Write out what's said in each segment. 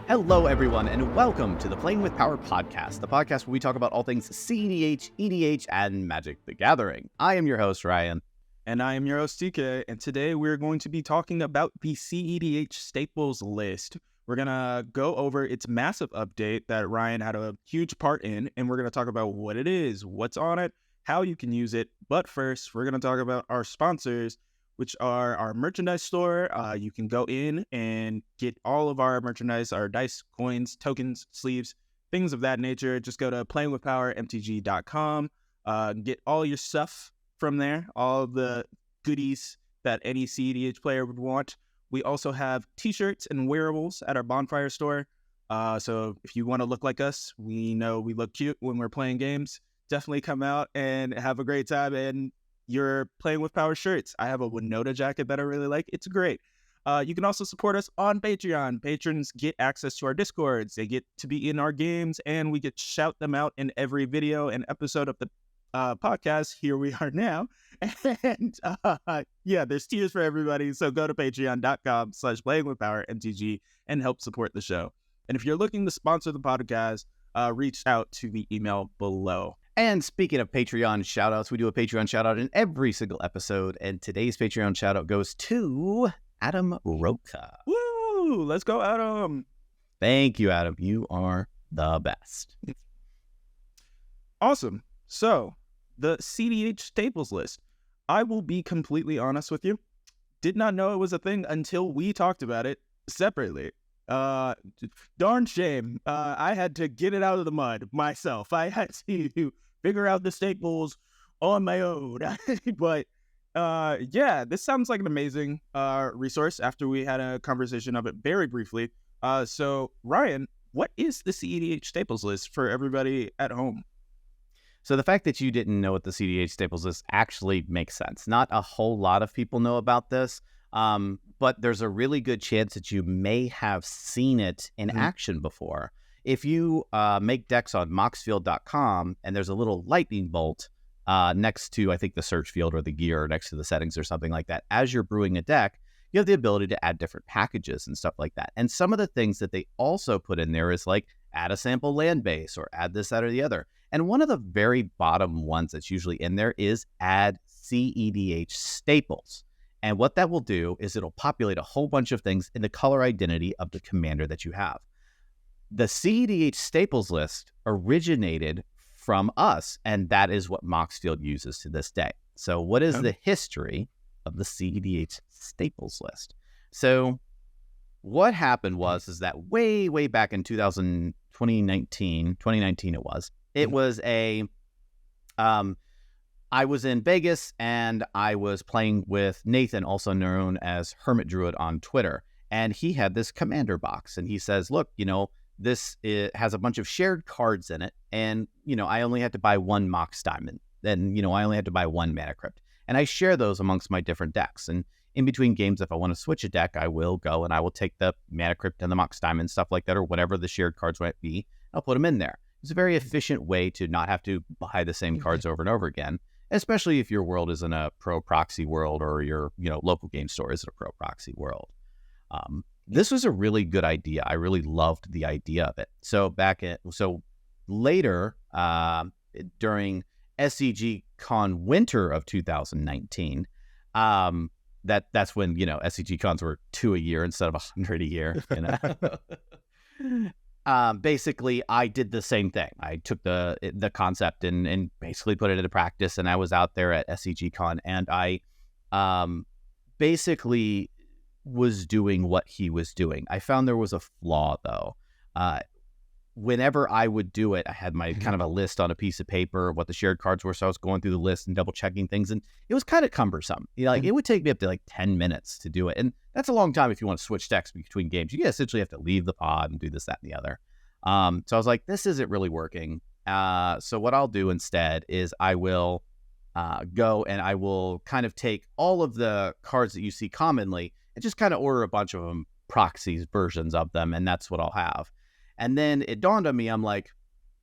Hello, everyone, and welcome to the Playing with Power podcast, the podcast where we talk about all things cEDH, EDH, and Magic the Gathering. I am your host, Ryan. And I am your host, TK, and today we're going to be talking about the cEDH staples list. We're going to go over its massive update that Ryan had a huge part in, and we're going to talk about what it is, what's on it, how you can use it. But first, we're going to talk about our sponsors, which are our merchandise store. You can go in and get all of our merchandise, our dice, coins, tokens, sleeves, things of that nature. Just go to playingwithpowermtg.com, get all your stuff from there, all of the goodies that any cEDH player would want. We also have t-shirts and wearables at our bonfire store. So if you want to look like us, we know we look cute when we're playing games. Definitely come out and have a great time. And you're Playing with Power shirts. I have a Winota jacket that I really like. It's great. You can also support us on Patreon. Patrons get access to our Discords. They get to be in our games, and we get to shout them out in every video and episode of the podcast. Here we are now. And yeah, there's tiers for everybody. So go to patreon.com/playingwithpowermtg and help support the show. And if you're looking to sponsor the podcast, reach out to the email below. And speaking of Patreon shoutouts, we do a Patreon shoutout in every single episode. And today's Patreon shoutout goes to Adam Roca. Woo! Let's go, Adam. Thank you, Adam. You are the best. Awesome. So, the cEDH staples list. I will be completely honest with you. Did not know it was a thing until we talked about it separately. Darn shame. I had to get it out of the mud myself. I had to figure out the staples on my own. But yeah, this sounds like an amazing resource after we had a conversation of it very briefly. So Ryan, what is the cEDH staples list for everybody at home? So the fact that you didn't know what the cEDH staples list actually makes sense. Not a whole lot of people know about this. But there's a really good chance that you may have seen it in action before. If you make decks on moxfield.com and there's a little lightning bolt next to, I think, the search field or the gear, or next to the settings or something like that, as you're brewing a deck, you have the ability to add different packages and stuff like that. And some of the things that they also put in there is like add a sample land base or add this, that, or the other. And one of the very bottom ones that's usually in there is add cEDH staples. And what that will do is it'll populate a whole bunch of things in the color identity of the commander that you have. The cEDH staples list originated from us, and that is what Moxfield uses to this day. So what is the history of the cEDH staples list? So what happened is that way back in 2019 it was a... I was in Vegas and I was playing with Nathan, also known as Hermit Druid on Twitter. And he had this commander box and he says, look, this has a bunch of shared cards in it. And, I only had to buy one Mox Diamond. Then, I only had to buy one Mana Crypt. And I share those amongst my different decks. And in between games, if I want to switch a deck, I will go and I will take the Mana Crypt and the Mox Diamond, stuff like that, or whatever the shared cards might be. I'll put them in there. It's a very efficient way to not have to buy the same cards over and over again. Especially if your world isn't a pro proxy world or your local game store isn't a pro proxy world. This was a really good idea. I really loved the idea of it. So later during SCG Con winter of 2019, that's when SCG Cons were 2 a year instead of 100 a year. Basically, I did the same thing. I took the concept and basically put it into practice, and I was out there at SCG Con, and I basically was doing what he was doing. I found there was a flaw, though. Whenever I would do it, I had my kind of a list on a piece of paper of what the shared cards were, so I was going through the list and double-checking things, and it was kind of cumbersome. It would take me up to 10 minutes to do it, and that's a long time if you want to switch decks between games. You essentially have to leave the pod and do this, that, and the other. So I was like, this isn't really working. So what I'll do instead is I will go and I will kind of take all of the cards that you see commonly and just kind of order a bunch of them, proxies, versions of them, and that's what I'll have. And then it dawned on me, I'm like,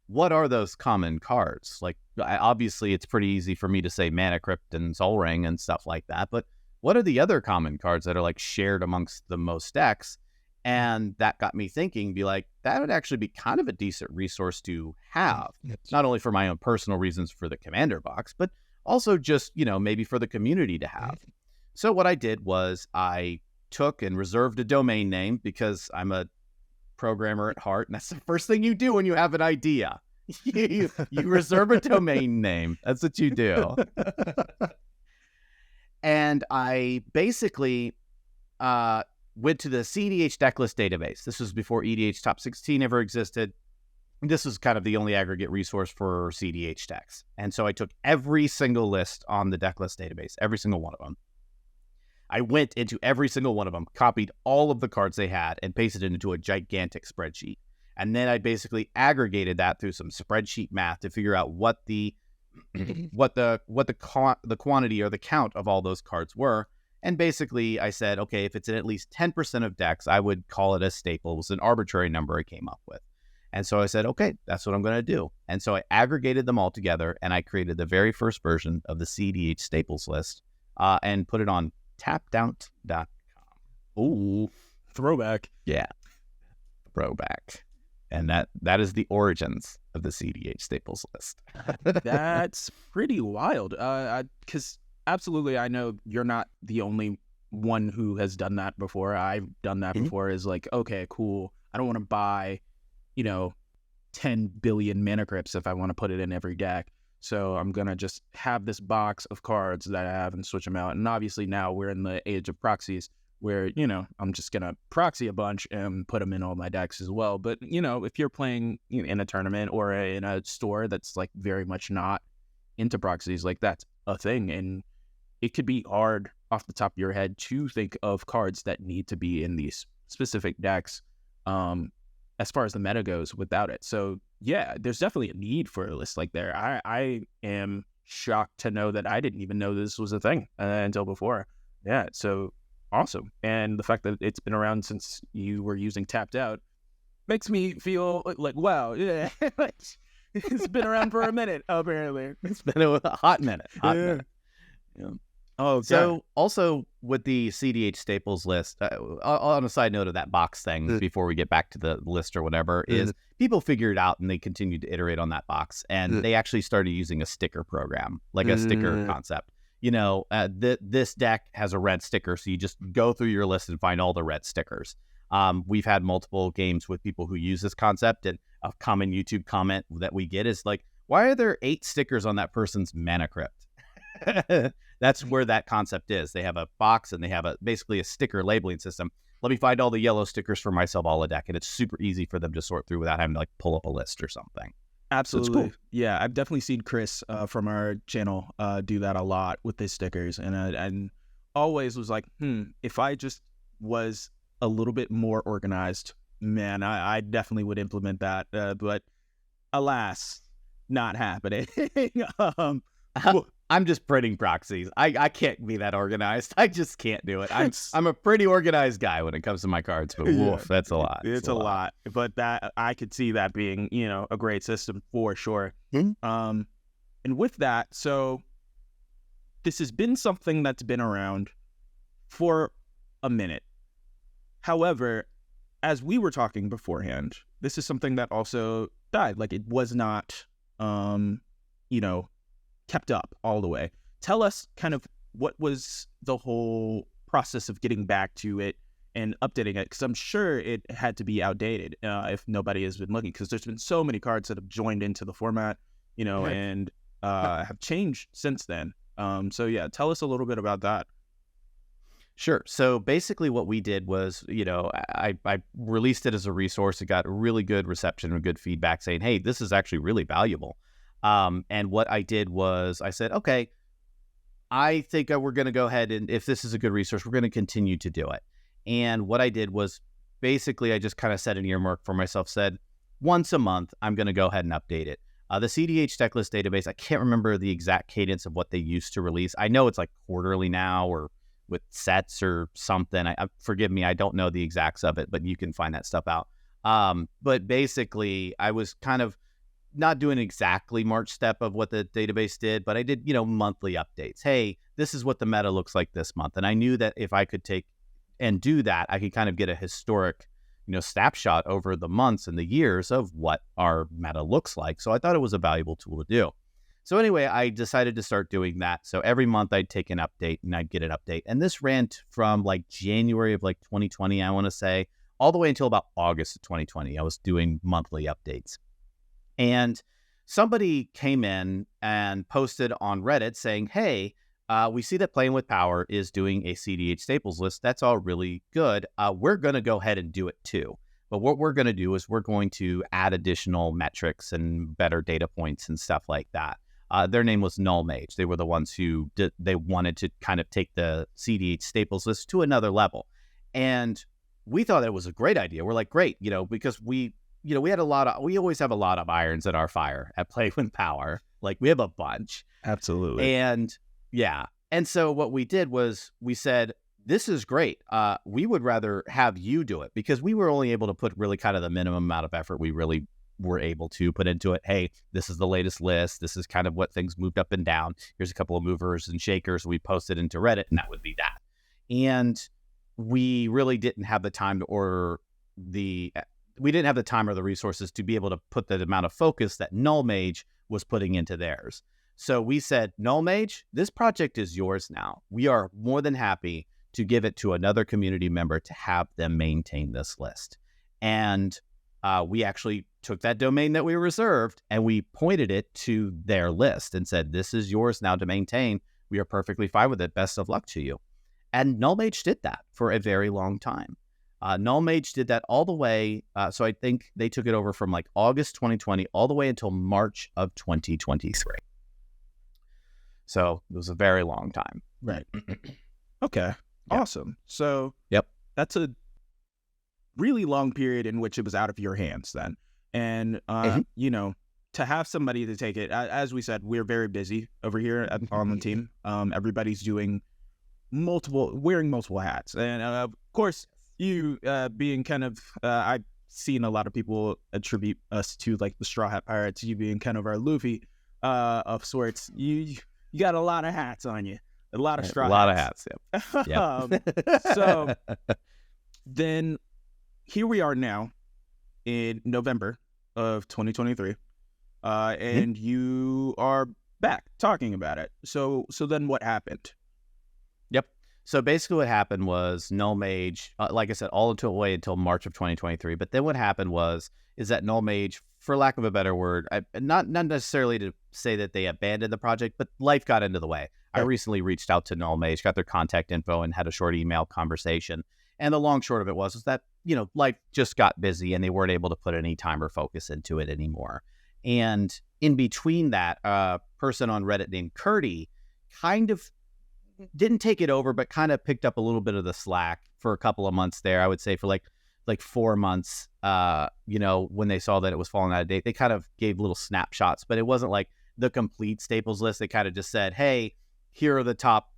what are those common cards? Obviously, it's pretty easy for me to say Mana Crypt and Sol Ring and stuff like that, but what are the other common cards that are shared amongst the most decks? And that got me thinking, be like, that would actually be kind of a decent resource to have, not only for my own personal reasons for the Commander box, but also just, maybe for the community to have. So what I did was I took and reserved a domain name because I'm a programmer at heart, and that's the first thing you do when you have an idea. you reserve a domain name. That's what you do. And I basically went to the cEDH decklist database. This was before EDH Top 16 ever existed. This was kind of the only aggregate resource for cEDH decks. And so I took every single list on the decklist database, every single one of them. I went into every single one of them, copied all of the cards they had, and pasted it into a gigantic spreadsheet. And then I basically aggregated that through some spreadsheet math to figure out what the quantity or the count of all those cards were. And basically I said, okay, if it's in at least 10% of decks, I would call it a staple. It was an arbitrary number I came up with. And so I said, okay, that's what I'm going to do. And so I aggregated them all together, and I created the very first version of the cEDH staples list and put it on tappedout.com. Ooh, throwback. Yeah, throwback. And that is the origins of the cEDH staples list. That's pretty wild. Because absolutely, I know you're not the only one who has done that before. I've done that before. Is like, okay, cool. I don't want to buy, 10 billion mana crypts if I want to put it in every deck. So I'm going to just have this box of cards that I have and switch them out. And obviously now we're in the age of proxies where, I'm just going to proxy a bunch and put them in all my decks as well. But, if you're playing in a tournament or in a store that's like very much not into proxies, like that's a thing. And it could be hard off the top of your head to think of cards that need to be in these specific decks as far as the meta goes without it. So yeah, there's definitely a need for a list like there. I am shocked to know that I didn't even know this was a thing until before. Yeah, so awesome. And the fact that it's been around since you were using Tapped Out makes me feel like, wow, yeah, it's been around for a minute, apparently. It's been a hot minute. Yeah. Oh, so also with the cEDH staples list, on a side note of that box thing, before we get back to the list or whatever, is people figured out and they continued to iterate on that box, and they actually started using a sticker program, like a sticker concept. This deck has a red sticker, so you just go through your list and find all the red stickers. We've had multiple games with people who use this concept, and a common YouTube comment that we get is like, why are there 8 stickers on that person's mana crypt? That's where that concept is. They have a box and they have basically a sticker labeling system. Let me find all the yellow stickers for my Selvala deck, and it's super easy for them to sort through without having to like pull up a list or something. Absolutely. So it's cool. Yeah, I've definitely seen Chris from our channel do that a lot with his stickers, and always was like, if I just was a little bit more organized, man, I definitely would implement that. But alas, not happening. I'm just printing proxies. I can't be that organized. I just can't do it. I'm a pretty organized guy when it comes to my cards, but woof, that's a lot. It's a lot. But that I could see that being, a great system for sure. And with that, so this has been something that's been around for a minute. However, as we were talking beforehand, this is something that also died. Like it was not, kept up all the way. Tell us kind of what was the whole process of getting back to it and updating it, because I'm sure it had to be outdated if nobody has been looking, because there's been so many cards that have joined into the format, and have changed since then. So yeah, tell us a little bit about that. Sure. So basically what we did was, I released it as a resource. It got really good reception and good feedback saying, hey, this is actually really valuable. And what I did was I said, okay, I think we're going to go ahead and if this is a good resource, we're going to continue to do it. And what I did was basically I just kind of set an earmark for myself, said once a month, I'm going to go ahead and update it. The cEDH decklist database, I can't remember the exact cadence of what they used to release. I know it's like quarterly now or with sets or something. Forgive me, I don't know the exacts of it, but you can find that stuff out. But basically I was kind of not doing exactly March step of what the database did, but I did, monthly updates. Hey, this is what the meta looks like this month. And I knew that if I could take and do that, I could kind of get a historic snapshot over the months and the years of what our meta looks like. So I thought it was a valuable tool to do. So anyway, I decided to start doing that. So every month I'd take an update and I'd get an update. And this ran from like January of like 2020, I want to say, all the way until about August of 2020. I was doing monthly updates. And somebody came in and posted on Reddit saying, hey, we see that Playing with Power is doing a cEDH staples list. That's all really good. We're going to go ahead and do it too. But what we're going to do is we're going to add additional metrics and better data points and stuff like that. Their name was Nullmage. They were the ones who they wanted to kind of take the cEDH staples list to another level. And we thought it was a great idea. We're like, great, because we always have a lot of irons in our fire at Play with Power. Like we have a bunch. Absolutely. And yeah. And so what we did was we said, this is great. We would rather have you do it because we were only able to put really kind of the minimum amount of effort we really were able to put into it. Hey, this is the latest list. This is kind of what things moved up and down. Here's a couple of movers and shakers. We posted into Reddit and that would be that. And we really didn't have the time or the resources to be able to put the amount of focus that Nullmage was putting into theirs. So we said, Nullmage, this project is yours now. We are more than happy to give it to another community member to have them maintain this list. And we actually took that domain that we reserved and we pointed it to their list and said, this is yours now to maintain. We are perfectly fine with it. Best of luck to you. And Nullmage did that for a very long time. Nullmage did that all the way. So I think they took it over from like August 2020 all the way until March of 2023. So it was a very long time. Right. Okay. Yeah. Awesome. So yep, that's a really long period in which it was out of your hands then. And, to have somebody to take it, as we said, we're very busy over here on the team. Everybody's doing wearing multiple hats. And of course, you being kind of, I've seen a lot of people attribute us to like the Straw Hat Pirates, you being kind of our Luffy of sorts. You got a lot of hats on you, a lot of straw hats. A lot of hats, yep. So then here we are now in November of 2023, and you are back talking about it. So then what happened? Yep. So basically what happened was Nullmage, like I said, all the way until March of 2023. But then what happened is that Nullmage, for lack of a better word, not necessarily to say that they abandoned the project, but life got into the way. Right. I recently reached out to Nullmage, got their contact info, and had a short email conversation. And the long short of it was that, life just got busy and they weren't able to put any time or focus into it anymore. And in between that, a person on Reddit named Curdy kind of didn't take it over, but kind of picked up a little bit of the slack for a couple of months there. I would say for like 4 months, when they saw that it was falling out of date, they kind of gave little snapshots, but it wasn't like the complete staples list. They kind of just said, hey, here are the top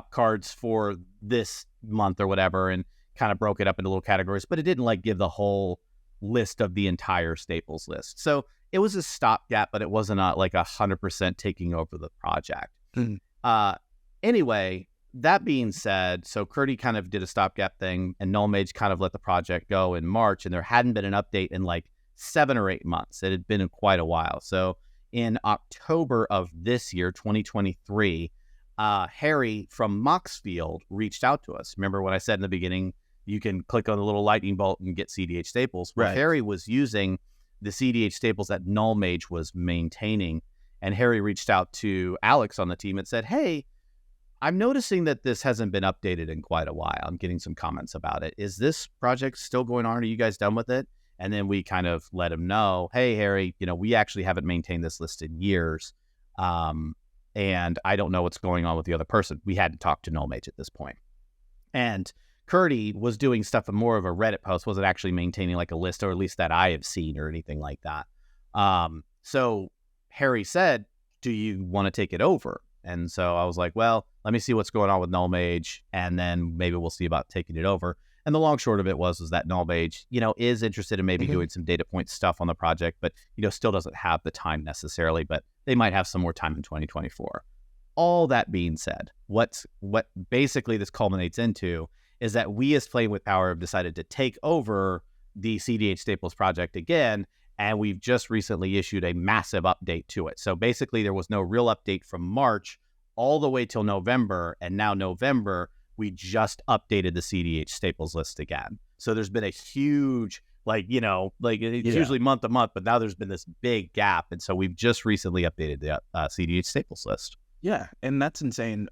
cards for this month or whatever, and kind of broke it up into little categories, but it didn't like give the whole list of the entire staples list. So it was a stopgap, but it wasn't like 100% taking over the project. Anyway, that being said, so Curdy kind of did a stopgap thing and Nullmage kind of let the project go in March, and there hadn't been an update in like 7 or 8 months. It had been in quite a while. So in October of this year, 2023, Harry from Moxfield reached out to us. Remember what I said in the beginning, you can click on the little lightning bolt and get cEDH staples. Well, right. Harry was using the cEDH staples that Nullmage was maintaining. And Harry reached out to Alex on the team and said, hey, I'm noticing that this hasn't been updated in quite a while. I'm getting some comments about it. Is this project still going on? Are you guys done with it? And then we kind of let him know, hey, Harry, we actually haven't maintained this list in years. And I don't know what's going on with the other person. We hadn't talked to Nullmage at this point. And Curdy was doing stuff in more of a Reddit post, wasn't actually maintaining like a list, or at least that I have seen or anything like that. So Harry said, do you want to take it over? And so I was like, well, let me see what's going on with Nullmage, and then maybe we'll see about taking it over. And the long short of it was that Nullmage, is interested in maybe doing some data point stuff on the project, but, still doesn't have the time necessarily, but they might have some more time in 2024. All that being said, what basically this culminates into is that we as Playing with Power have decided to take over the cEDH Staples project again, and we've just recently issued a massive update to it. So basically, there was no real update from March all the way till November, and now November, we just updated the cEDH Staples list again. So there's been a huge, it's usually month to month, but now there's been this big gap, and so we've just recently updated the cEDH Staples list. Yeah, and that's insane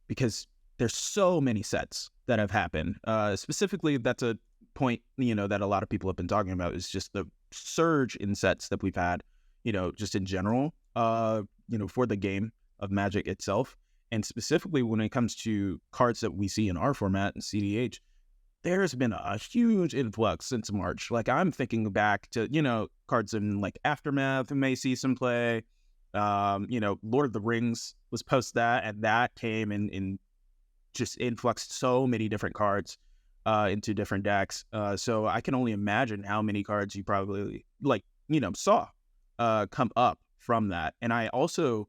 because there's so many sets that have happened. Specifically, that's a point, that a lot of people have been talking about, is just the surge in sets that we've had, just in general, for the game of Magic itself. And specifically when it comes to cards that we see in our format in cEDH, there's been a huge influx since March. Like, I'm thinking back to, cards in like Aftermath who may see some play. Lord of the Rings was post that, and that came in just influxed so many different cards into different decks. So I can only imagine how many cards you probably saw come up from that. And I also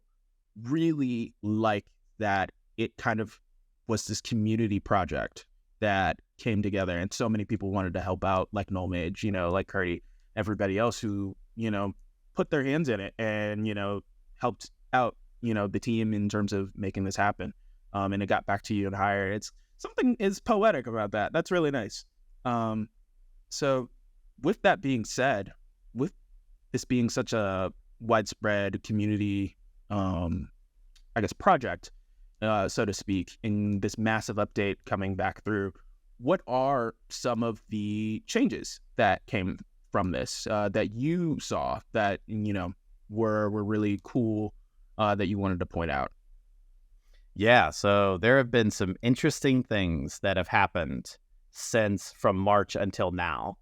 really like that it kind of was this community project that came together, and so many people wanted to help out, like Null Mage, like Curdy, everybody else who, put their hands in it and, helped out, the team in terms of making this happen. And it got back to you and higher. It's something is poetic about that. That's really nice. So with that being said, with this being such a widespread community, project, so to speak, in this massive update coming back through, what are some of the changes that came from this that you saw that, were really cool that you wanted to point out? Yeah, so there have been some interesting things that have happened since from March until now.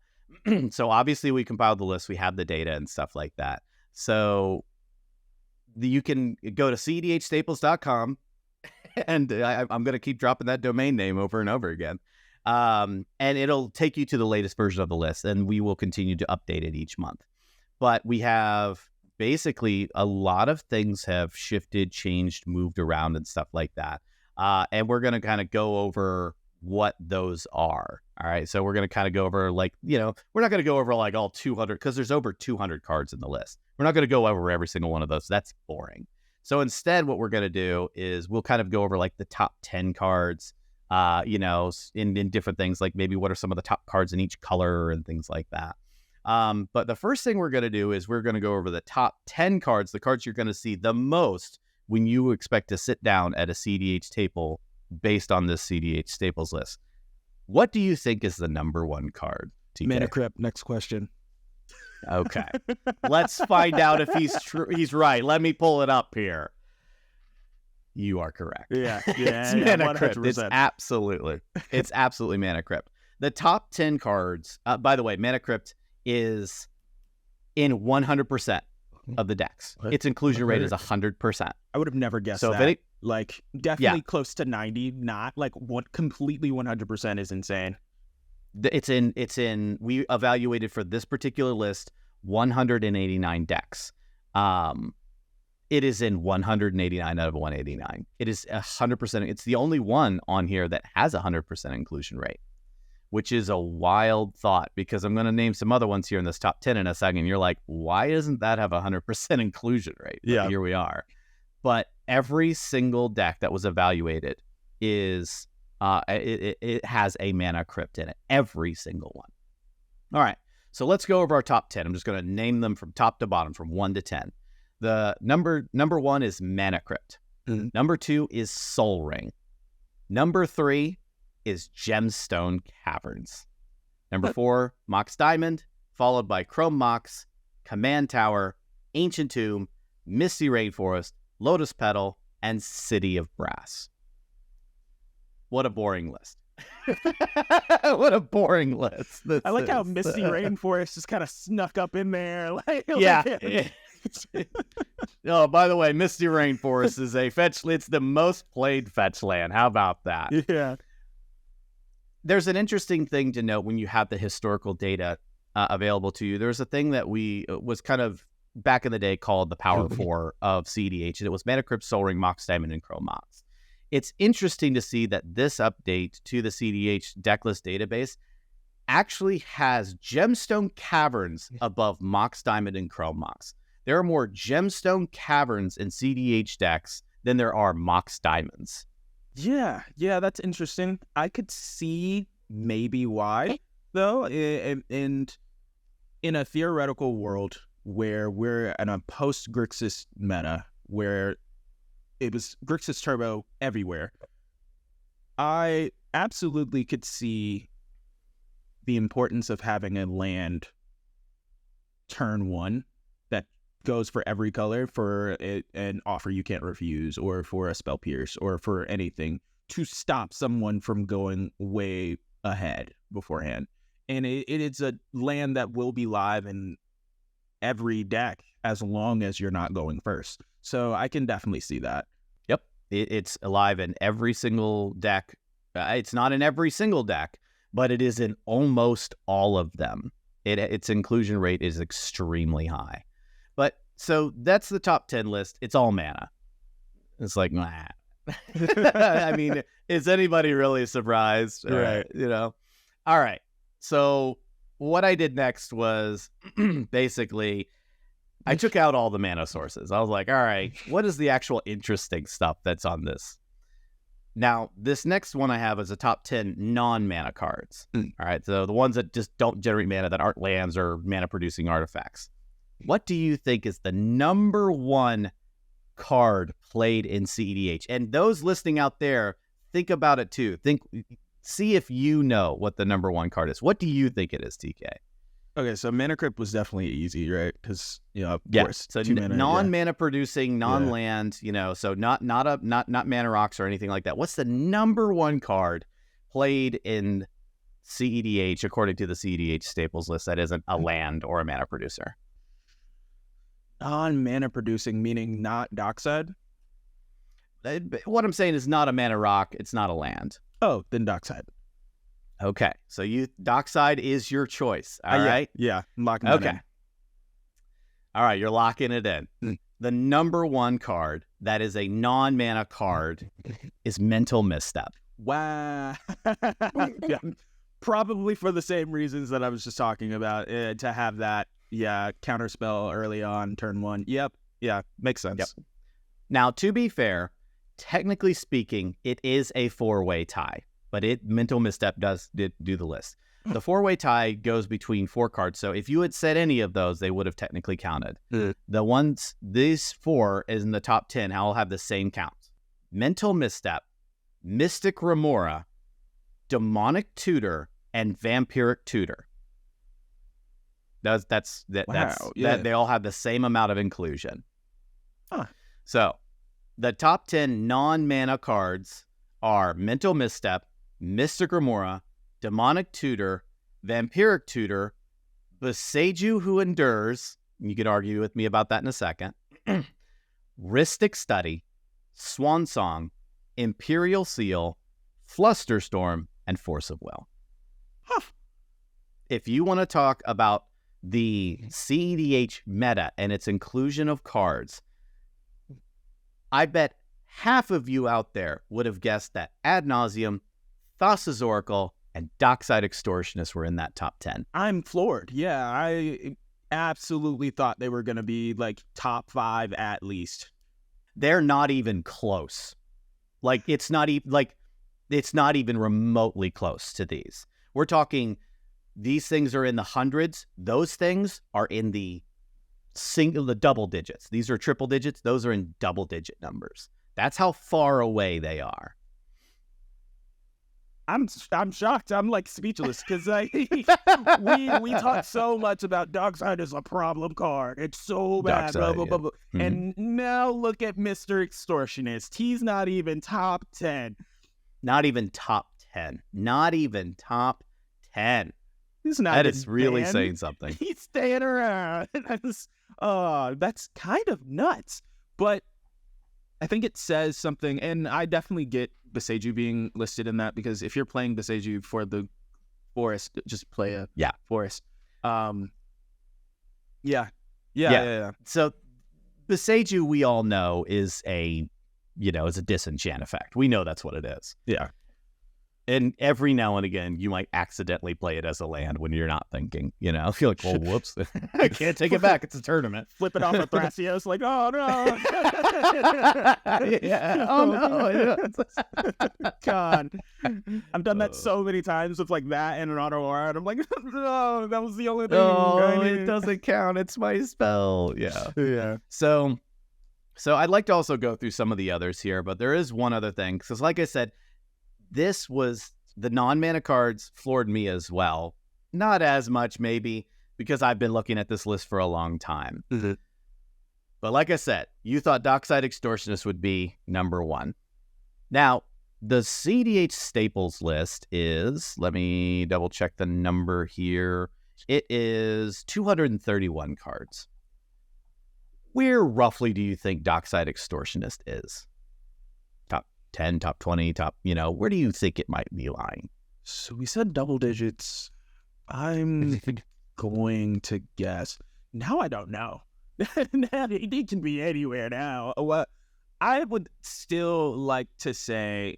So obviously we compiled the list, we have the data and stuff like that. So you can go to cedhstaples.com, and I'm going to keep dropping that domain name over and over again. And it'll take you to the latest version of the list, and we will continue to update it each month. But we have basically a lot of things have shifted, changed, moved around and stuff like that. And we're going to kind of go over what those are. All right. So we're going to kind of go over we're not going to go over all 200, because there's over 200 cards in the list. We're not going to go over every single one of those. That's boring. So instead, what we're going to do is we'll kind of go over the top 10 cards, in different things, like maybe what are some of the top cards in each color and things like that. But the first thing we're going to do is we're going to go over the top 10 cards, the cards you're going to see the most when you expect to sit down at a cEDH table based on this cEDH Staples list. What do you think is the number one card, TK? Mana Crypt. Next question. Okay. Let's find out if he's right. Let me pull it up here. You are correct. Yeah. It's Mana Crypt. It's absolutely Mana Crypt. The top 10 cards, by the way, Mana Crypt is in 100% of the decks. What? Its inclusion rate is 100%. I would have never guessed that. Definitely close to 90, not completely 100% is insane. We evaluated for this particular list 189 decks. It is in 189 out of 189. It is 100%. It's the only one on here that has 100% inclusion rate, which is a wild thought, because I'm going to name some other ones here in this top 10 in a second. You're like, why doesn't that have 100% inclusion rate? But yeah, here we are. But every single deck that was evaluated is it has a Mana Crypt in it. Every single one. All right. So let's go over our top 10. I'm just going to name them from top to bottom, from 1 to 10. The number 1 is Mana Crypt. Mm-hmm. Number 2 is Sol Ring. Number 3 is Gemstone Caverns. Number 4, Mox Diamond, followed by Chrome Mox, Command Tower, Ancient Tomb, Misty Rainforest, Lotus Petal, and City of Brass. What a boring list. What a boring list. I like how Misty Rainforest just kind of snuck up in there. Yeah. Oh, by the way, Misty Rainforest is a fetch. It's the most played fetch land. How about that? Yeah. There's an interesting thing to note when you have the historical data available to you. There's a thing that was kind of back in the day called the Power 4 of cEDH, and it was Mana Crypt, Sol Ring, Mox Diamond, and Chrome Mox. It's interesting to see that this update to the cEDH decklist database actually has Gemstone Caverns above Mox Diamond and Chrome Mox. There are more Gemstone Caverns in cEDH decks than there are Mox Diamonds. Yeah, that's interesting. I could see maybe why, though. And in a theoretical world where we're in a post-Grixis meta, where it was Grixis Turbo everywhere, I absolutely could see the importance of having a land turn 1 that goes for every color for an offer you can't refuse, or for a spell pierce, or for anything to stop someone from going way ahead beforehand. And it's a land that will be live in every deck as long as you're not going first. So I can definitely see that. Yep. It's alive in every single deck. It's not in every single deck, but it is in almost all of them. Its inclusion rate is extremely high. But so that's the top 10 list. It's all mana. It's like, nah. I mean, is anybody really surprised? Right. All right. So what I did next was basically I took out all the mana sources. I was like, all right, what is the actual interesting stuff that's on this? Now, this next one I have is a top 10 non-mana cards. All right, so the ones that just don't generate mana, that aren't lands or mana-producing artifacts. What do you think is the number one card played in cEDH? And those listening out there, think about it too. See if you know what the number one card is. What do you think it is, TK? Okay, so Mana Crypt was definitely easy, right? Because of course, so non-mana producing, non-land, so not mana rocks or anything like that. What's the number one card played in cEDH according to the cEDH staples list that isn't a land or a mana producer? Non-mana producing, meaning not Dockside? What I'm saying is not a mana rock. It's not a land. Oh, then Dockside. Okay, so Dockside is your choice. All right? Yeah, I'm locking that in. All right, you're locking it in. The number one card that is a non-mana card is Mental Misstep. Wow. Yeah, probably for the same reasons that I was just talking about, to have that, counterspell early on, turn 1. Yep, makes sense. Yep. Now, to be fair, technically speaking, it is a 4-way tie. But Mental Misstep did do the list. The 4-way tie goes between 4 cards. So if you had said any of those, they would have technically counted. These 4 is in the top 10. I'll have the same count. Mental Misstep, Mystic Remora, Demonic Tutor, and Vampiric Tutor. They all have the same amount of inclusion. Huh. So the top 10 non-mana cards are Mental Misstep, Mystic Remora, Demonic Tutor, Vampiric Tutor, Boseiju Who Endures, you could argue with me about that in a second, Rhystic Study, Swan Song, Imperial Seal, Flusterstorm, and Force of Will. Huh. If you want to talk about the cEDH meta and its inclusion of cards, I bet half of you out there would have guessed that Ad Nauseam, Thassa's Oracle, and Dockside Extortionist were in that top 10. I'm floored. Yeah, I absolutely thought they were going to be like top 5 at least. They're not even close. It's not even remotely close to these. We're talking, these things are in the hundreds. Those things are in the double digits. These are triple digits. Those are in double digit numbers. That's how far away they are. I'm shocked. I'm like speechless because we talk so much about Dockside as a problem card. It's so bad. Dockside, blah, blah, blah. Mm-hmm. And now look at Mr. Extortionist. He's not even top 10. Not even top 10. Not even top 10. He's not. That is really saying something. He's staying around. That's kind of nuts. But I think it says something, and I definitely get Boseiju being listed in that, because if you're playing Boseiju for the forest, just play a forest. Yeah. So Boseiju, we all know, is a disenchant effect. We know that's what it is. Yeah. And every now and again, you might accidentally play it as a land when you're not thinking, you know? You're like, well, whoops. I can't take it back. It's a tournament. Flip it off of Thrasios, like, oh, no. Yeah. Oh, no. God. I've done that so many times with, like, that and an auto aura, and I'm like, no, that was the only thing. Oh, it doesn't count. It's my spell. Yeah. Yeah. So I'd like to also go through some of the others here, but there is one other thing. Because like I said, this was the non-mana cards floored me as well. Not as much, maybe, because I've been looking at this list for a long time. Mm-hmm. But like I said, you thought Dockside Extortionist would be number one. Now, the cEDH staples list is, let me double check the number here. It is 231 cards. Where roughly do you think Dockside Extortionist is? Top 10, top 20, top, where do you think it might be lying? So we said double digits. I'm going to guess. Now I don't know. It can be anywhere now. What I would still like to say,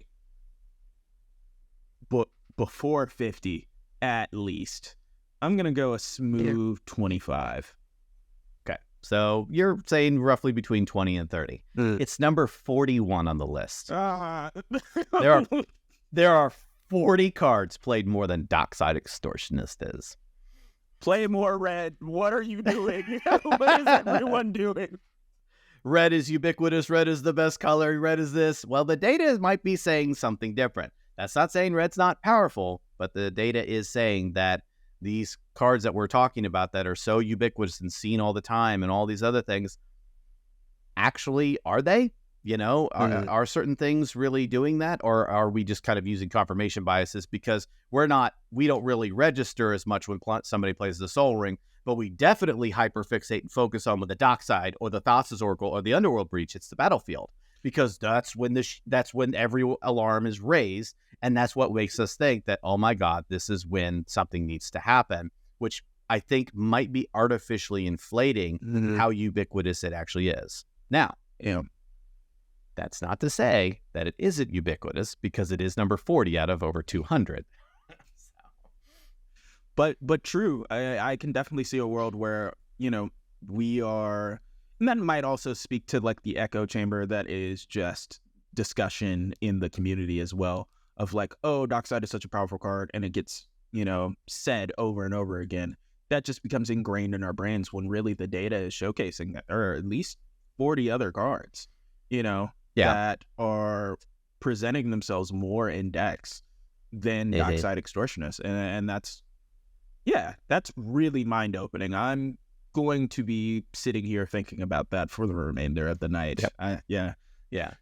but before 50 at least. I'm gonna go a smooth 25. Okay, so you're saying roughly between 20 and 30. It's number 41 on the list. There are 40 cards played more than Dockside Extortionist is. Play more red. What are you doing? What is everyone doing? Red is ubiquitous. Red is the best color. Red is this. Well, the data might be saying something different. That's not saying red's not powerful, but the data is saying that these cards that we're talking about that are so ubiquitous and seen all the time and all these other things, actually, are they? Are certain things really doing that? Or are we just kind of using confirmation biases because we don't really register as much when somebody plays the Soul Ring, but we definitely hyperfixate and focus on with the Dockside or the Thassa's Oracle or the Underworld Breach. It's the battlefield because that's when every alarm is raised. And that's what makes us think that, oh my God, this is when something needs to happen, which I think might be artificially inflating how ubiquitous it actually is. Now, that's not to say that it isn't ubiquitous because it is number 40 out of over 200. But true, I can definitely see a world where, we are, and that might also speak to like the echo chamber that is just discussion in the community as well of like, oh, Dockside is such a powerful card and it gets, said over and over again. That just becomes ingrained in our brains when really the data is showcasing that there are at least 40 other cards, that are presenting themselves more in decks than Dockside Extortionist. And that's really mind-opening. I'm going to be sitting here thinking about that for the remainder of the night. Yep. Yeah.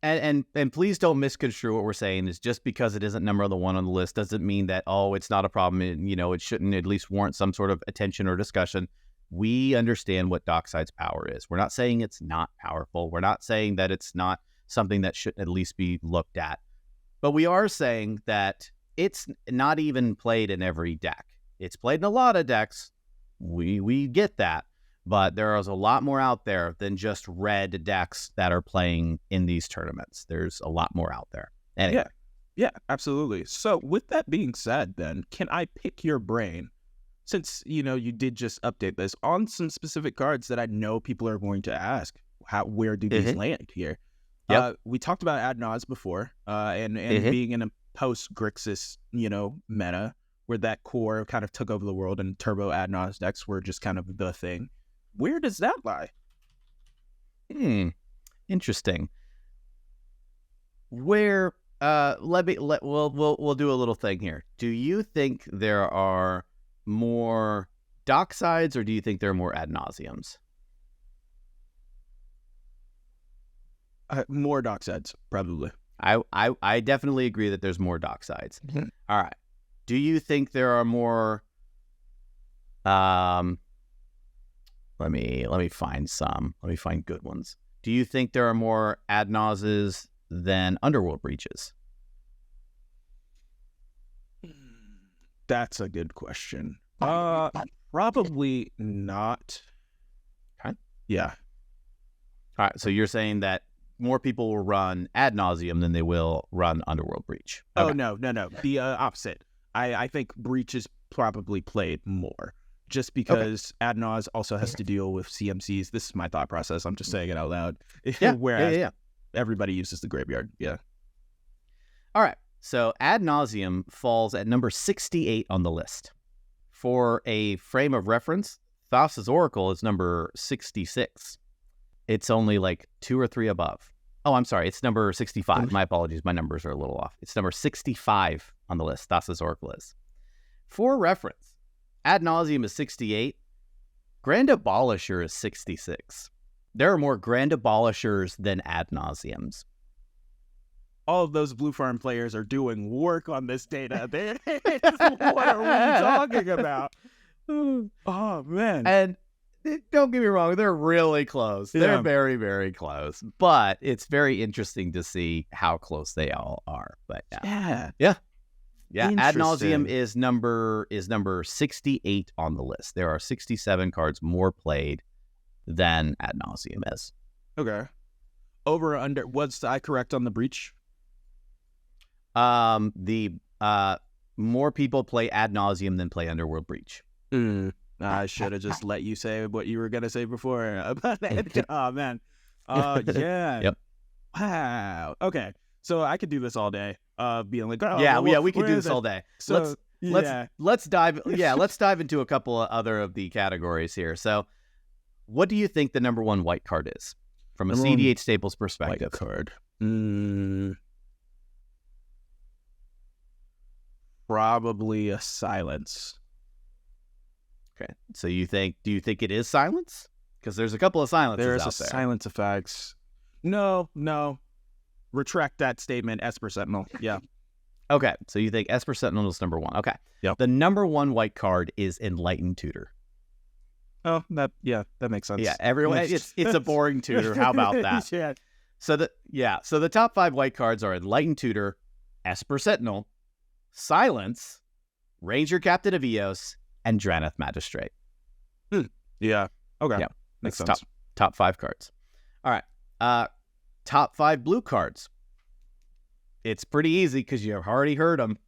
And please don't misconstrue what we're saying is just because it isn't number one on the list doesn't mean that, it's not a problem. It shouldn't at least warrant some sort of attention or discussion. We understand what Dockside's power is. We're not saying it's not powerful. We're not saying that it's not something that should at least be looked at. But we are saying that it's not even played in every deck. It's played in a lot of decks. We get that. But there is a lot more out there than just red decks that are playing in these tournaments. There's a lot more out there. Anyway. Yeah, absolutely. So with that being said, then, can I pick your brain? Since, you did just update this on some specific cards that I know people are going to ask, where do these land here? Yep. We talked about Ad Naz before, and being in a post-Grixis, meta, where that core kind of took over the world and turbo Ad Naz decks were just kind of the thing. Where does that lie? Interesting. Where, we'll do a little thing here. Do you think there are more Docksides, or do you think there are more Ad Nauseams? More Docksides, probably. I definitely agree that there's more Docksides. All right. Do you think there are more? Let me find some. Let me find good ones. Do you think there are more Ad Nauses than Underworld Breaches? That's a good question. Probably not. Okay. Yeah. All right. So you're saying that more people will run Ad Nauseam than they will run Underworld Breach. Okay. Oh, no. The opposite. I think Breach is probably played more just because Ad Naus also has to deal with CMCs. This is my thought process. I'm just saying it out loud. Whereas everybody uses the graveyard. Yeah. All right. So Ad Nauseam falls at number 68 on the list. For a frame of reference, Thassa's Oracle is number 66. It's only like 2 or 3 above. Oh, I'm sorry. It's number 65. My apologies. My numbers are a little off. It's number 65 on the list. Thassa's Oracle is. For reference, Ad Nauseam is 68. Grand Abolisher is 66. There are more Grand Abolishers than Ad Nauseams. All of those Blue Farm players are doing work on this data. What are we talking about? Oh, man. And don't get me wrong, they're really close. Yeah. They're very, very close. But it's very interesting to see how close they all are. But yeah. Ad Nauseam is number 68 on the list. There are 67 cards more played than Ad Nauseam is. Okay. Over or under? Was I correct on the Breach? The more people play Ad Nauseam than play Underworld Breach. I should have just let you say what you were gonna say before about that. Oh man. Yeah. Yep. Wow. Okay. So I could do this all day. Being like, we could do this all day. So let's dive into a couple of other of the categories here. So, what do you think the number one white card is from a cEDH Staples perspective? White card. Probably a Silence. Okay. So do you think it is Silence? Because there's a couple of silences out there. There's a Silence effects. No. Retract that statement. Esper Sentinel. Yeah. Okay. So you think Esper Sentinel is number one. Okay. Yep. The number one white card is Enlightened Tutor. Oh, that makes sense. Yeah, everyone. It's a boring tutor. How about that? Yeah. So the top 5 white cards are Enlightened Tutor, Esper Sentinel, Silence, Ranger Captain of Eos, and Draneth Magistrate. Yeah. Okay. Yeah. Makes That's sense. top 5 cards. All right. Top 5 blue cards. It's pretty easy because you've already heard them.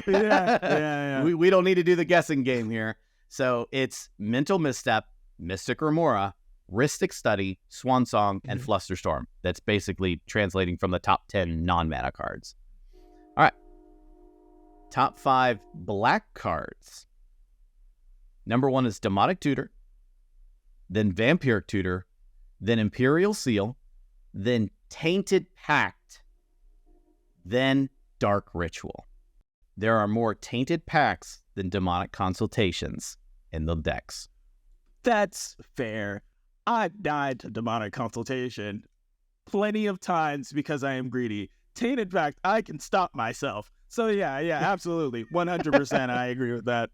Yeah. We don't need to do the guessing game here. So it's Mental Misstep, Mystic Remora, Rhystic Study, Swan Song, and Flusterstorm. That's basically translating from the top 10 non-mana cards. All right. Top 5 black cards. Number 1 is Demonic Tutor, then Vampiric Tutor, then Imperial Seal, then Tainted Pact, then Dark Ritual. There are more Tainted Pacts than Demonic Consultations in the decks. That's fair. I've died to Demonic Consultation plenty of times because I am greedy. Tainted Pact, I can stop myself. So yeah, absolutely. 100% I agree with that.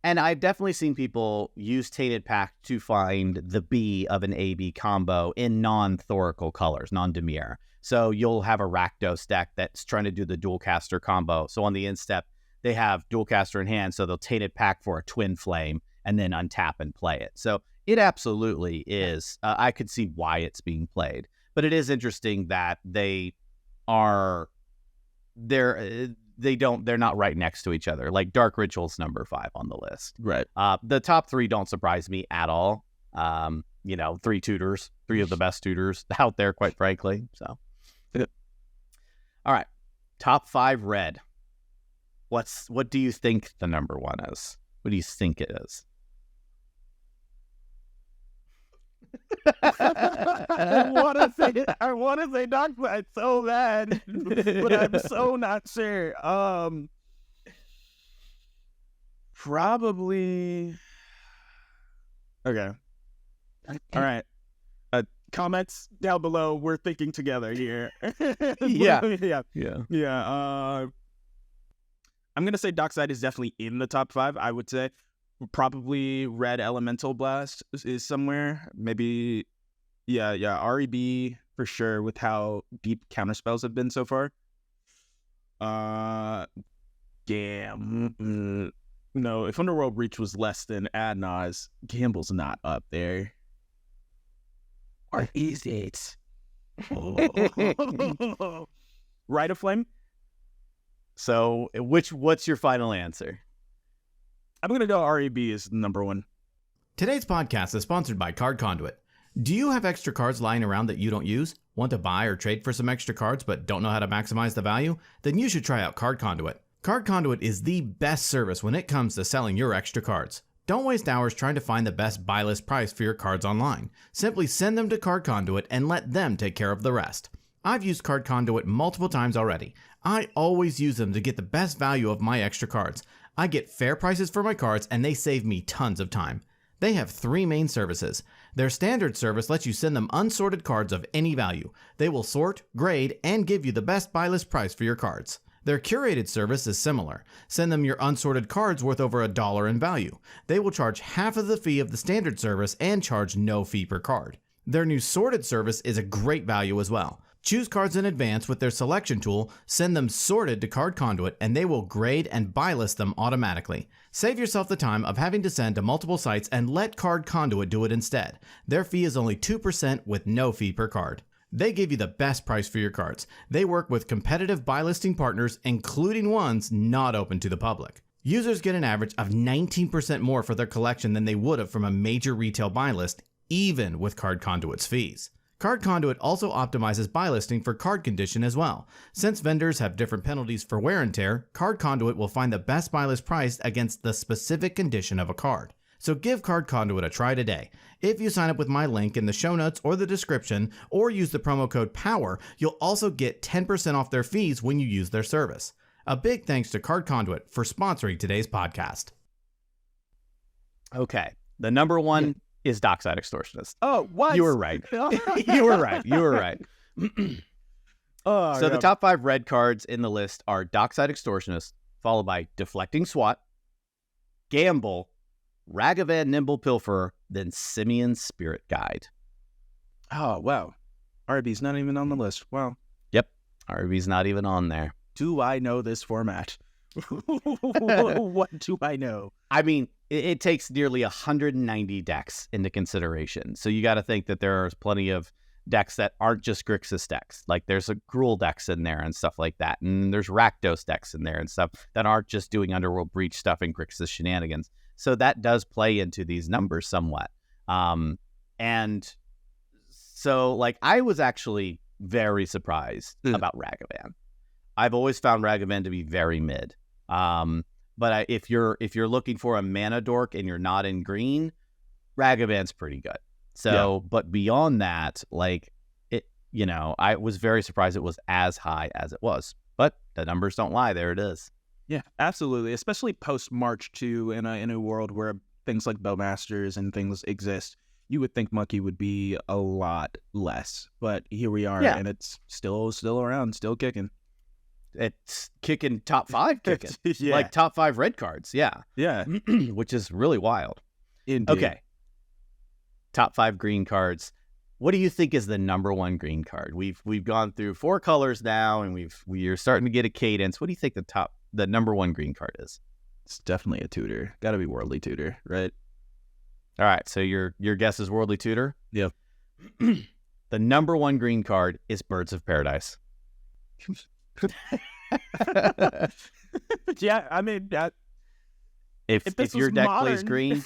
And I've definitely seen people use Tainted Pact to find the B of an AB combo in non-Thorical colors, non-Dimir. So you'll have a Rakdos deck that's trying to do the dual caster combo. So on the instep, they have dual caster in hand, so they'll Tainted Pact for a Twin Flame and then untap and play it. So it absolutely is. I could see why it's being played. But it is interesting that they're not right next to each other. Like Dark Ritual's number 5 on the list. Right. The top 3 don't surprise me at all. 3 tutors, 3 of the best tutors out there, quite frankly. So, all right. Top 5 red. What do you think the number 1 is? What do you think it is? I want to say Darkblade so bad, but I'm so not sure. Probably. Okay. All right. Comments down below. We're thinking together here. Yeah. I'm gonna say Dockside is definitely in the top 5. I would say probably Red Elemental Blast is somewhere. Maybe, REB for sure with how deep counterspells have been so far. No, if Underworld Reach was less than Ad Naus, Gamble's not up there. Or is it? Rite of Flame? So, what's your final answer? I'm going to go REB is number one. Today's podcast is sponsored by Card Conduit. Do you have extra cards lying around that you don't use? Want to buy or trade for some extra cards but don't know how to maximize the value? Then you should try out Card Conduit. Card Conduit is the best service when it comes to selling your extra cards. Don't waste hours trying to find the best buy list price for your cards online. Simply send them to Card Conduit and let them take care of the rest. I've used Card Conduit multiple times already. I always use them to get the best value of my extra cards. I get fair prices for my cards and they save me tons of time. They have 3 main services. Their standard service lets you send them unsorted cards of any value. They will sort, grade, and give you the best buy list price for your cards. Their curated service is similar. Send them your unsorted cards worth over $1 in value. They will charge half of the fee of the standard service and charge no fee per card. Their new sorted service is a great value as well. Choose cards in advance with their selection tool, send them sorted to Card Conduit, and they will grade and buy list them automatically. Save yourself the time of having to send to multiple sites and let Card Conduit do it instead. Their fee is only 2% with no fee per card. They give you the best price for your cards. They work with competitive buy listing partners, including ones not open to the public. Users get an average of 19% more for their collection than they would have from a major retail buy list, even with Card Conduit's fees. Card Conduit also optimizes buy listing for card condition as well. Since vendors have different penalties for wear and tear, Card Conduit will find the best buy list price against the specific condition of a card. So give Card Conduit a try today. If you sign up with my link in the show notes or the description, or use the promo code POWER, you'll also get 10% off their fees when you use their service. A big thanks to Card Conduit for sponsoring today's podcast. Okay. The number one is Dockside Extortionist. Oh, what? You were right. You were right. You were right. So the top 5 red cards in the list are Dockside Extortionist, followed by Deflecting SWAT, Gamble, Ragavan Nimble Pilferer, then Simeon's Spirit Guide. Oh, wow. RB's not even on the list. Wow. Yep. RB's not even on there. Do I know this format? What do I know? I mean, it takes nearly 190 decks into consideration. So you got to think that there are plenty of decks that aren't just Grixis decks. Like there's a Gruul decks in there and stuff like that. And there's Rakdos decks in there and stuff that aren't just doing Underworld Breach stuff and Grixis shenanigans. So that does play into these numbers somewhat. And so like I was actually very surprised about Ragavan. I've always found Ragavan to be very mid. But if you're looking for a mana dork and you're not in green, Ragavan's pretty good. So, but beyond that, like it, I was very surprised it was as high as it was. But the numbers don't lie. There it is. Yeah, absolutely. Especially post March 2 in a world where things like Bowmasters and things exist, you would think Monkey would be a lot less. But here we are, and it's still around, still kicking. It's kicking top 5 kicking. Yeah. Like top 5 red cards. Yeah. Which is really wild. Indeed. Okay. Top 5 green cards. What do you think is the number one green card? We've gone through 4 colors now, and we're starting to get a cadence. What do you think the number one green card is? It's definitely a tutor. Got to be Worldly Tutor, right? All right. So your guess is Worldly Tutor? Yep. The number one green card is Birds of Paradise. Yeah, I mean, if your deck plays green,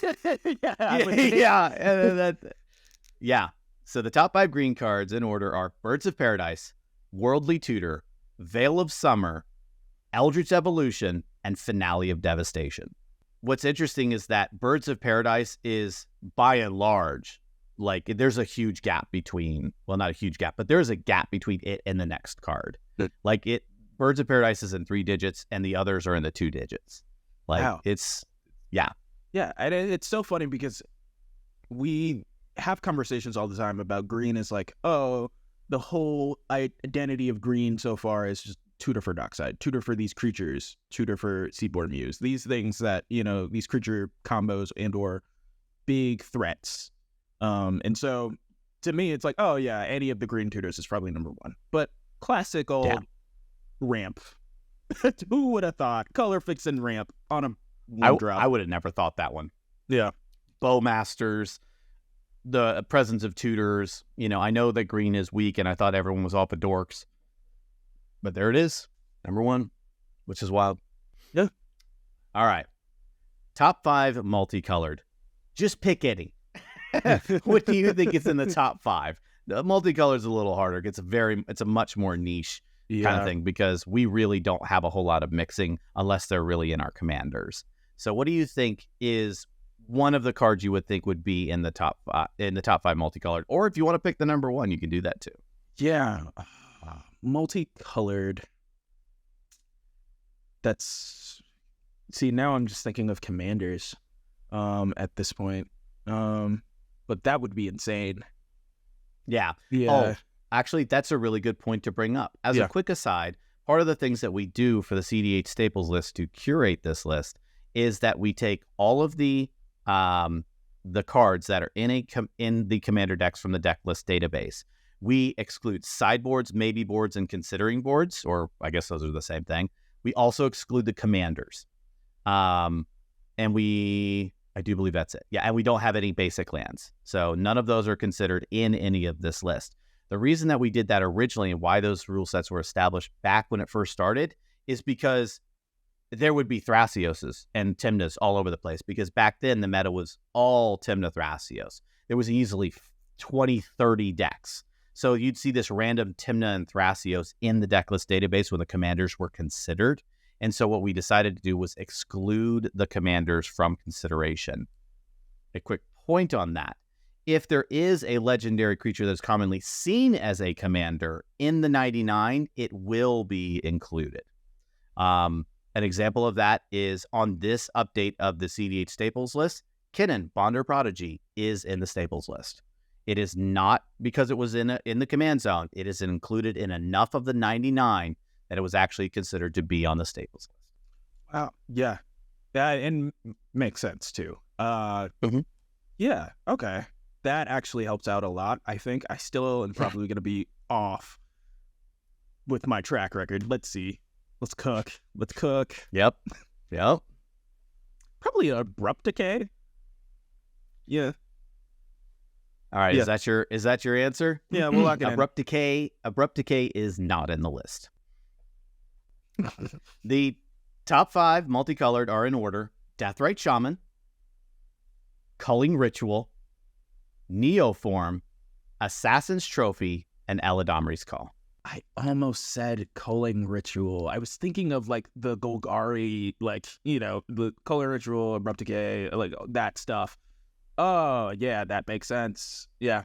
yeah. So the top 5 green cards in order are Birds of Paradise, Worldly Tutor, Veil of Summer, Eldritch Evolution, and Finale of Devastation. What's interesting is that Birds of Paradise is, by and large, like there's a huge gap between, well, not a huge gap, but there's a gap between it and the next card. Like Birds of Paradise is in 3 digits and the others are in the 2 digits. Like wow. Yeah. And it's so funny because we have conversations all the time about green is like, oh, the whole identity of green so far is just tutor for Dockside, tutor for these creatures, tutor for Seaboard Muse, these things that, these creature combos and or big threats. And so to me, it's like, oh yeah, any of the green tutors is probably number 1. But classic old ramp. Who would have thought? Color fixing ramp on a one drop. I would have never thought that one. Yeah. Bowmasters, the presence of tutors. I know that green is weak, and I thought everyone was off of dorks, but there it is, number 1, which is wild. Yeah. All right, top 5 multicolored. Just pick any. What do you think is in the top 5? The multicolor is a little harder. It's a much more niche kind of thing, because we really don't have a whole lot of mixing unless they're really in our commanders. So what do you think is one of the cards you would think would be in the top 5 multicolored? Or if you want to pick the number 1, you can do that too. Yeah. Multicolored. See, now I'm just thinking of commanders at this point. But that would be insane. Yeah. Yeah. Oh, actually, that's a really good point to bring up. As a quick aside, part of the things that we do for the cEDH staples list to curate this list is that we take all of the cards that are in the commander decks from the deck list database. We exclude sideboards, maybe boards, and considering boards, or I guess those are the same thing. We also exclude the commanders. And I do believe that's it. Yeah, and we don't have any basic lands. So none of those are considered in any of this list. The reason that we did that originally and why those rule sets were established back when it first started is because there would be Thrasioses and Tymnas all over the place, because back then the meta was all Tymna Thrasios. There was easily 20, 30 decks. So you'd see this random Tymna and Thrasios in the decklist database when the commanders were considered. And so what we decided to do was exclude the commanders from consideration. A quick point on that. If there is a legendary creature that's commonly seen as a commander in the 99, it will be included. An example of that is on this update of the cEDH staples list, Kinnan, Bonder Prodigy, is in the staples list. It is not because it was in the command zone. It is included in enough of the 99 that it was actually considered to be on the staples list. Wow. Yeah. And makes sense too. Yeah. Okay. That actually helps out a lot. I think I still am probably going to be off with my track record. Let's see. Let's cook. Yep. Probably Abrupt Decay. Yeah. All right. Yeah. Is that your answer? Yeah, we'll lock it in. Abrupt Decay is not in the list. The top 5 multicolored are in order: Deathrite Shaman, Culling Ritual, Neoform, Assassin's Trophy, and Eladamri's Call. I almost said Culling Ritual. I was thinking of like the Golgari, the Culling Ritual, Abrupt Decay, like that stuff. Oh, yeah, that makes sense. Yeah.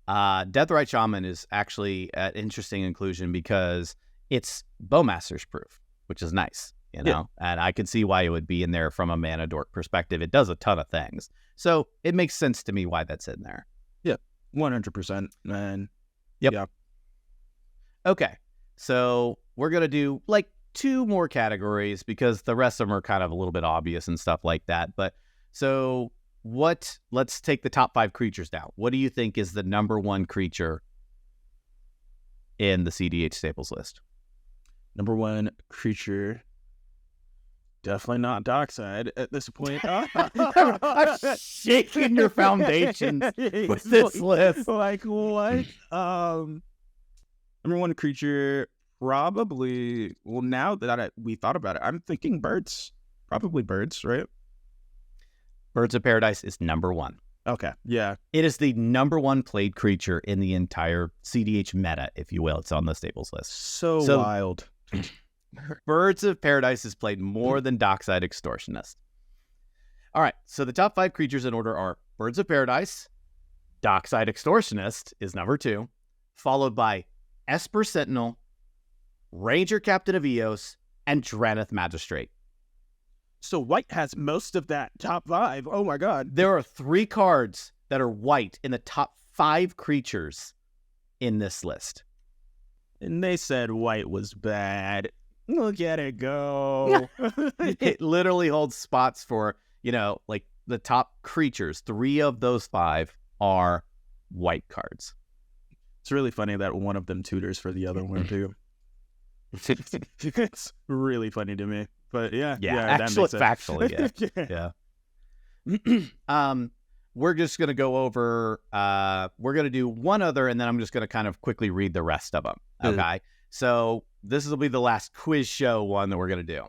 Deathrite Shaman is actually an interesting inclusion because it's Bowmaster's proof, which is nice, Yeah. and I could see why it would be in there from a mana dork perspective. It does a ton of things. So it makes sense to me why that's in there. Yeah, 100%, man. Yep. Yeah. Okay, so we're going to do like 2 more categories because the rest of them are kind of a little bit obvious and stuff like that. But so let's take the top 5 creatures now. What do you think is the number 1 creature in the cEDH staples list? Number 1 creature, definitely not Dockside at this point. I'm shaking your foundations with this list. Like what? Number 1 creature, probably. Well, now that we thought about it, I'm thinking birds. Probably birds, right? Birds of Paradise is number 1. Okay. Yeah. It is the number 1 played creature in the entire cEDH meta, if you will. It's on the staples list. So wild. Birds of Paradise is played more than Dockside Extortionist. All right, so the top 5 creatures in order are Birds of Paradise, Dockside Extortionist is number 2, followed by Esper Sentinel, Ranger Captain of Eos, and Drannith Magistrate. So white has most of that top 5. Oh my god. There are 3 cards that are white in the top 5 creatures in this list. And they said white was bad. Look at it go. It literally holds spots for, like the top creatures. 3 of those 5 are white cards. It's really funny that one of them tutors for the other one too. It's really funny to me. But yeah, actually, that makes sense. factually, yeah. we're just going to go over, we're going to do one other, and then I'm just going to kind of quickly read the rest of them. Okay. So this will be the last quiz show one that we're going to do.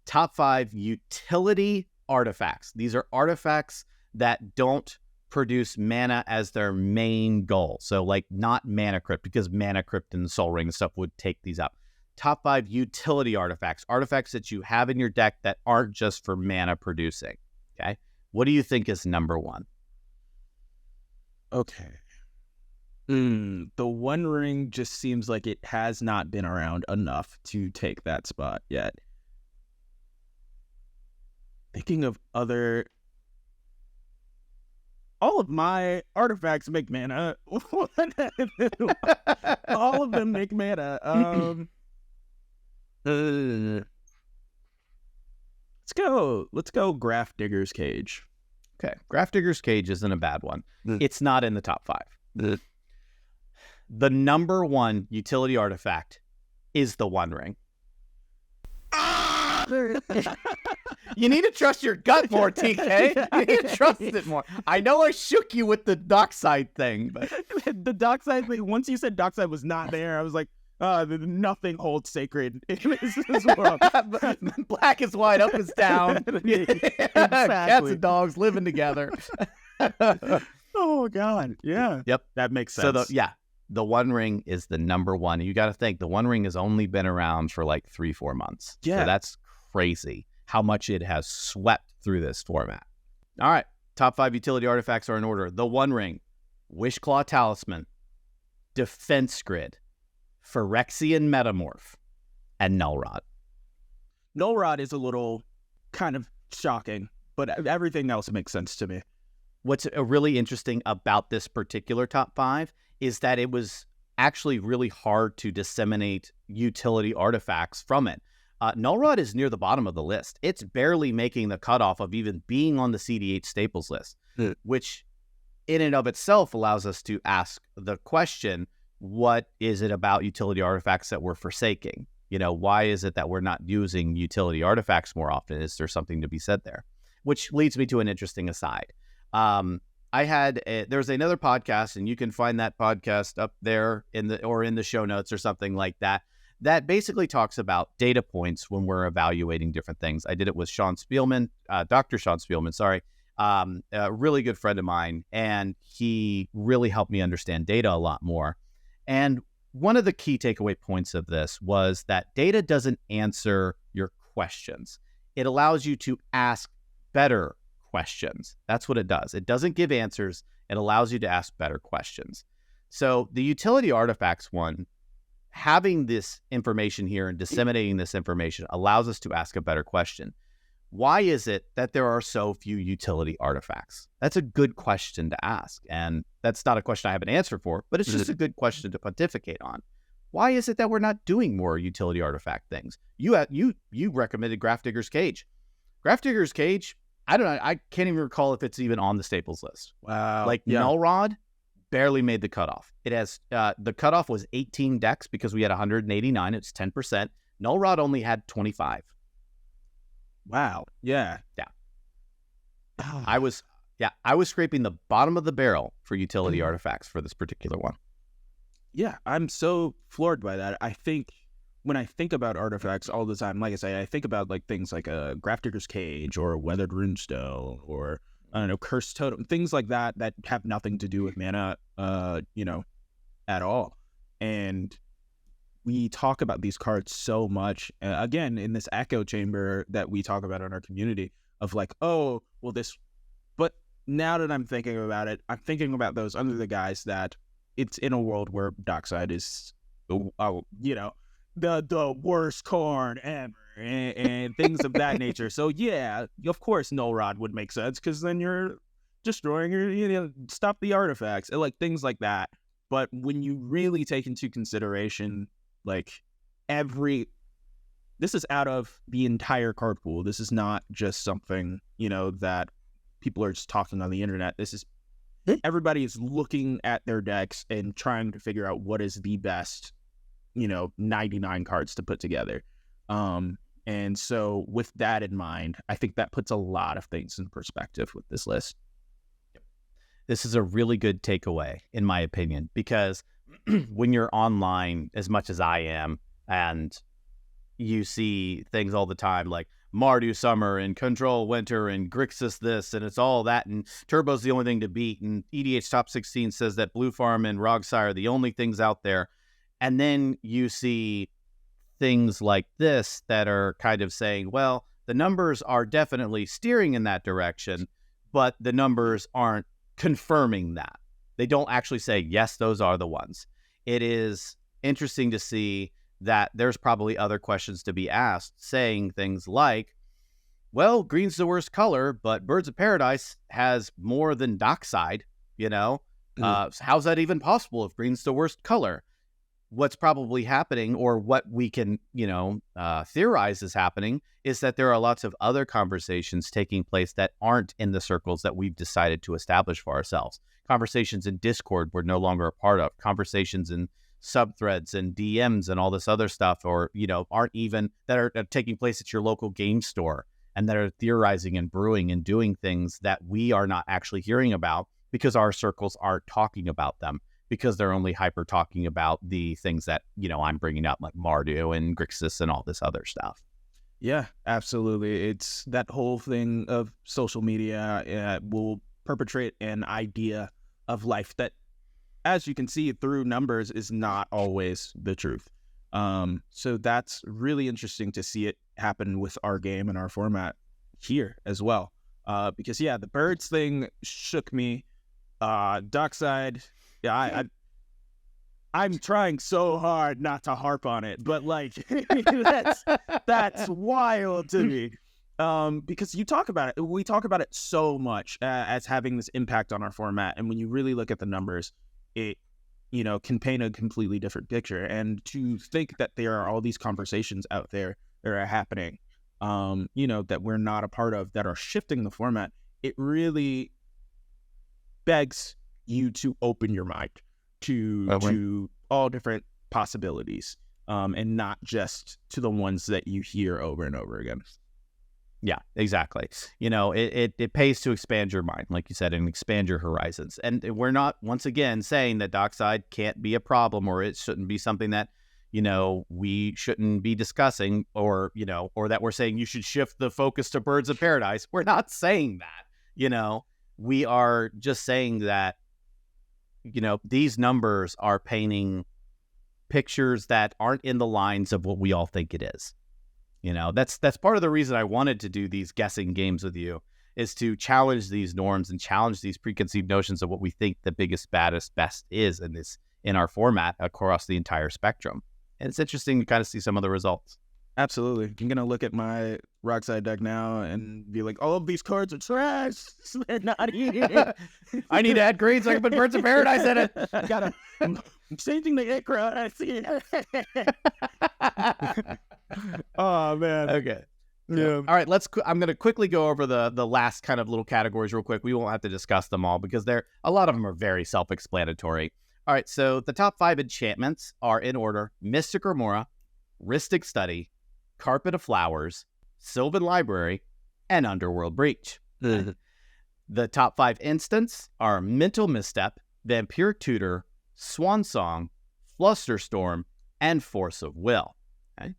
Top 5 utility artifacts. These are artifacts that don't produce mana as their main goal. So like not Mana Crypt, because Mana Crypt and Soul Ring and stuff would take these up. Top 5 utility artifacts. Artifacts that you have in your deck that aren't just for mana producing. Okay. What do you think is number 1? Okay. The One Ring just seems like it has not been around enough to take that spot yet. Thinking of other... All of my artifacts make mana. All of them make mana. Let's go Grafdigger's Cage. Okay. Grafdigger's Cage isn't a bad one. It's not in the top 5. The number 1 utility artifact is the One Ring. You need to trust your gut more, TK. You need to trust it more. I know I shook you with the Dockside thing, but the Dockside thing, once you said Dockside was not there, I was like, nothing holds sacred in this world. Black is white, up is down. Exactly. Cats and dogs living together. Oh, God. Yeah. Yep. That makes sense. So, the One Ring is the number 1. You got to think the One Ring has only been around for like 3-4 months. Yeah. So that's crazy how much it has swept through this format. All right. Top 5 utility artifacts are in order. The One Ring, Wishclaw Talisman, Defense Grid, Phyrexian Metamorph, and Null Rod. Null Rod is a little kind of shocking, but everything else makes sense to me. What's really interesting about this particular top 5 is that it was actually really hard to disseminate utility artifacts from it. Null Rod is near the bottom of the list. It's barely making the cutoff of even being on the cEDH staples list, which in and of itself allows us to ask the question, what is it about utility artifacts that we're forsaking? You know, why is it that we're not using utility artifacts more often? Is there something to be said there? Which leads me to an interesting aside. There's another podcast, and you can find that podcast up there in the show notes or something like that, that basically talks about data points when we're evaluating different things. I did it with Sean Spielman, Dr. Sean Spielman, sorry, a really good friend of mine, and he really helped me understand data a lot more. And one of the key takeaway points of this was that data doesn't answer your questions. It allows you to ask better questions. That's what it does. It doesn't give answers. It allows you to ask better questions. So the utility artifacts one, having this information here and disseminating this information allows us to ask a better question. Why is it that there are so few utility artifacts? That's a good question to ask. And that's not a question I have an answer for, but it's just a good question to pontificate on. Why is it that we're not doing more utility artifact things? You recommended Grafdigger's Cage. Grafdigger's Cage, I don't know. I can't even recall if it's even on the staples list. Wow. Null Rod barely made the cutoff. It has the cutoff was 18 decks because we had 189. It's 10%. Null Rod only had 25. Wow. Yeah. I was scraping the bottom of the barrel for utility artifacts for this particular one. Yeah, I'm so floored by that. I think when I think about artifacts all the time, like I say, I think about like things like a Grafdigger's Cage or a Weathered Runestone or I don't know, Cursed Totem, things like that have nothing to do with mana, at all. And we talk about these cards so much, again, in this echo chamber that we talk about in our community of like, oh, well, this, but now that I'm thinking about it, I'm thinking about those under the guise that it's in a world where Dockside is, the worst corn ever and things of that nature. So yeah, of course, Null Rod would make sense because then you're destroying your, stop the artifacts and like things like that. But when you really take into consideration, like this is out of the entire card pool. This is not just something, that people are just talking on the internet. This is, everybody is looking at their decks and trying to figure out what is the best, 99 cards to put together. And so with that in mind, I think that puts a lot of things in perspective with this list. this is a really good takeaway, in my opinion, because when you're online, as much as I am, and you see things all the time like Mardu Summer and Control Winter and Grixis this, and it's all that, and Turbo's the only thing to beat, and EDH Top 16 says that Blue Farm and Rogsire are the only things out there. And then you see things like this that are kind of saying, well, the numbers are definitely steering in that direction, but the numbers aren't confirming that. They don't actually say, yes, those are the ones. It is interesting to see that there's probably other questions to be asked, saying things like, well, green's the worst color, but Birds of Paradise has more than Dockside, how's that even possible if green's the worst color? What's probably happening, or what we can, theorize is happening, is that there are lots of other conversations taking place that aren't in the circles that we've decided to establish for ourselves. Conversations in Discord we're no longer a part of. Conversations in subthreads and DMs and all this other stuff, or, aren't even, that are taking place at your local game store, and that are theorizing and brewing and doing things that we are not actually hearing about because our circles aren't talking about them, because they're only hyper talking about the things that, I'm bringing up, like Mardu and Grixis and all this other stuff. Yeah, absolutely. It's that whole thing of social media will perpetrate an idea of life that, as you can see through numbers, is not always the truth. So that's really interesting to see it happen with our game and our format here as well. Because, yeah, the birds thing shook me. Dockside, yeah, I'm trying so hard not to harp on it, but like that's wild to me. Because we talk about it so much as having this impact on our format, and when you really look at the numbers, it can paint a completely different picture. And to think that there are all these conversations out there that are happening, that we're not a part of, that are shifting the format, it really begs you to open your mind to all different possibilities, and not just to the ones that you hear over and over again. Yeah, exactly. It pays to expand your mind, like you said, and expand your horizons. And we're not, once again, saying that Dockside can't be a problem, or it shouldn't be something that, we shouldn't be discussing, or that we're saying you should shift the focus to Birds of Paradise. We're not saying that, we are just saying that, these numbers are painting pictures that aren't in the lines of what we all think it is. That's part of the reason I wanted to do these guessing games with you, is to challenge these norms and challenge these preconceived notions of what we think the biggest, baddest, best is in our format across the entire spectrum. And it's interesting to kind of see some of the results. Absolutely. I'm going to look at my Rockside deck now and be like, all of these cards are trash. They're not here. I need to add green so I can put Birds of Paradise in it. I'm changing the crowd. I see it. Oh, man. Okay. Yeah. All right, I'm going to quickly go over the last kind of little categories real quick. We won't have to discuss them all because a lot of them are very self-explanatory. All right, so the top 5 enchantments are in order: Mystic Remora, Rhystic Study, Carpet of Flowers, Sylvan Library, and Underworld Breach. The top 5 instants are Mental Misstep, Vampire Tutor, Swan Song, Flusterstorm, and Force of Will. Okay?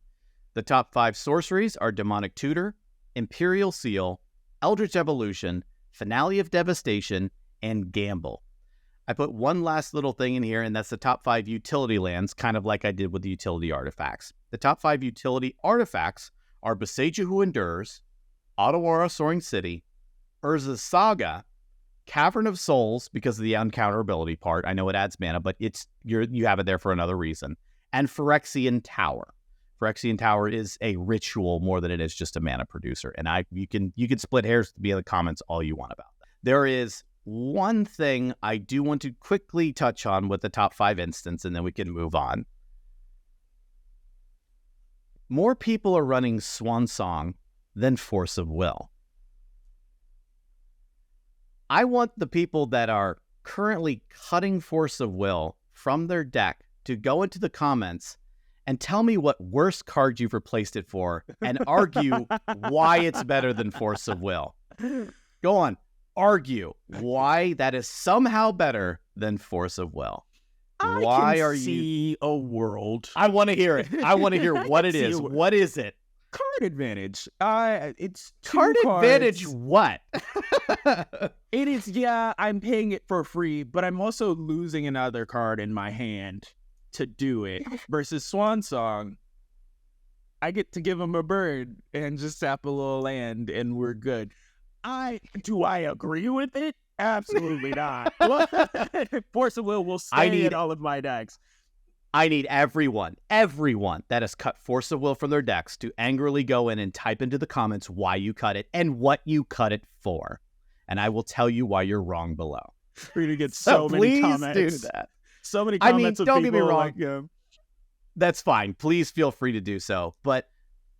The top 5 sorceries are Demonic Tutor, Imperial Seal, Eldritch Evolution, Finale of Devastation, and Gamble. I put one last little thing in here, and that's the top 5 utility lands, kind of like I did with the utility artifacts. The top 5 utility artifacts are Boseiju Who Endures, Otawara Soaring City, Urza's Saga, Cavern of Souls, because of the uncounterability part. I know it adds mana, but you have it there for another reason. And Phyrexian Tower. Phyrexian Tower is a ritual more than it is just a mana producer. And you can split hairs to be in the comments all you want about that. There is one thing I do want to quickly touch on with the top 5 instants, and then we can move on. More people are running Swan Song than Force of Will. I want the people that are currently cutting Force of Will from their deck to go into the comments and tell me what worst card you've replaced it for, and argue why it's better than Force of Will. Go on. argue why that is somehow better than Force of Will. I can see a world. I want to hear it. I want to hear what it is. What is it? Card advantage. It's Card advantage. What? It is. Yeah, I'm paying it for free, but I'm also losing another card in my hand to do it. Versus Swan Song, I get to give him a bird and just tap a little land, and we're good. Do I agree with it? Absolutely not. Force of Will stay in all of my decks. I need everyone that has cut Force of Will from their decks to angrily go in and type into the comments why you cut it and what you cut it for. And I will tell you why you're wrong below. We're going to get so many comments. Please do that. So many comments don't get me wrong. That's fine. Please feel free to do so. But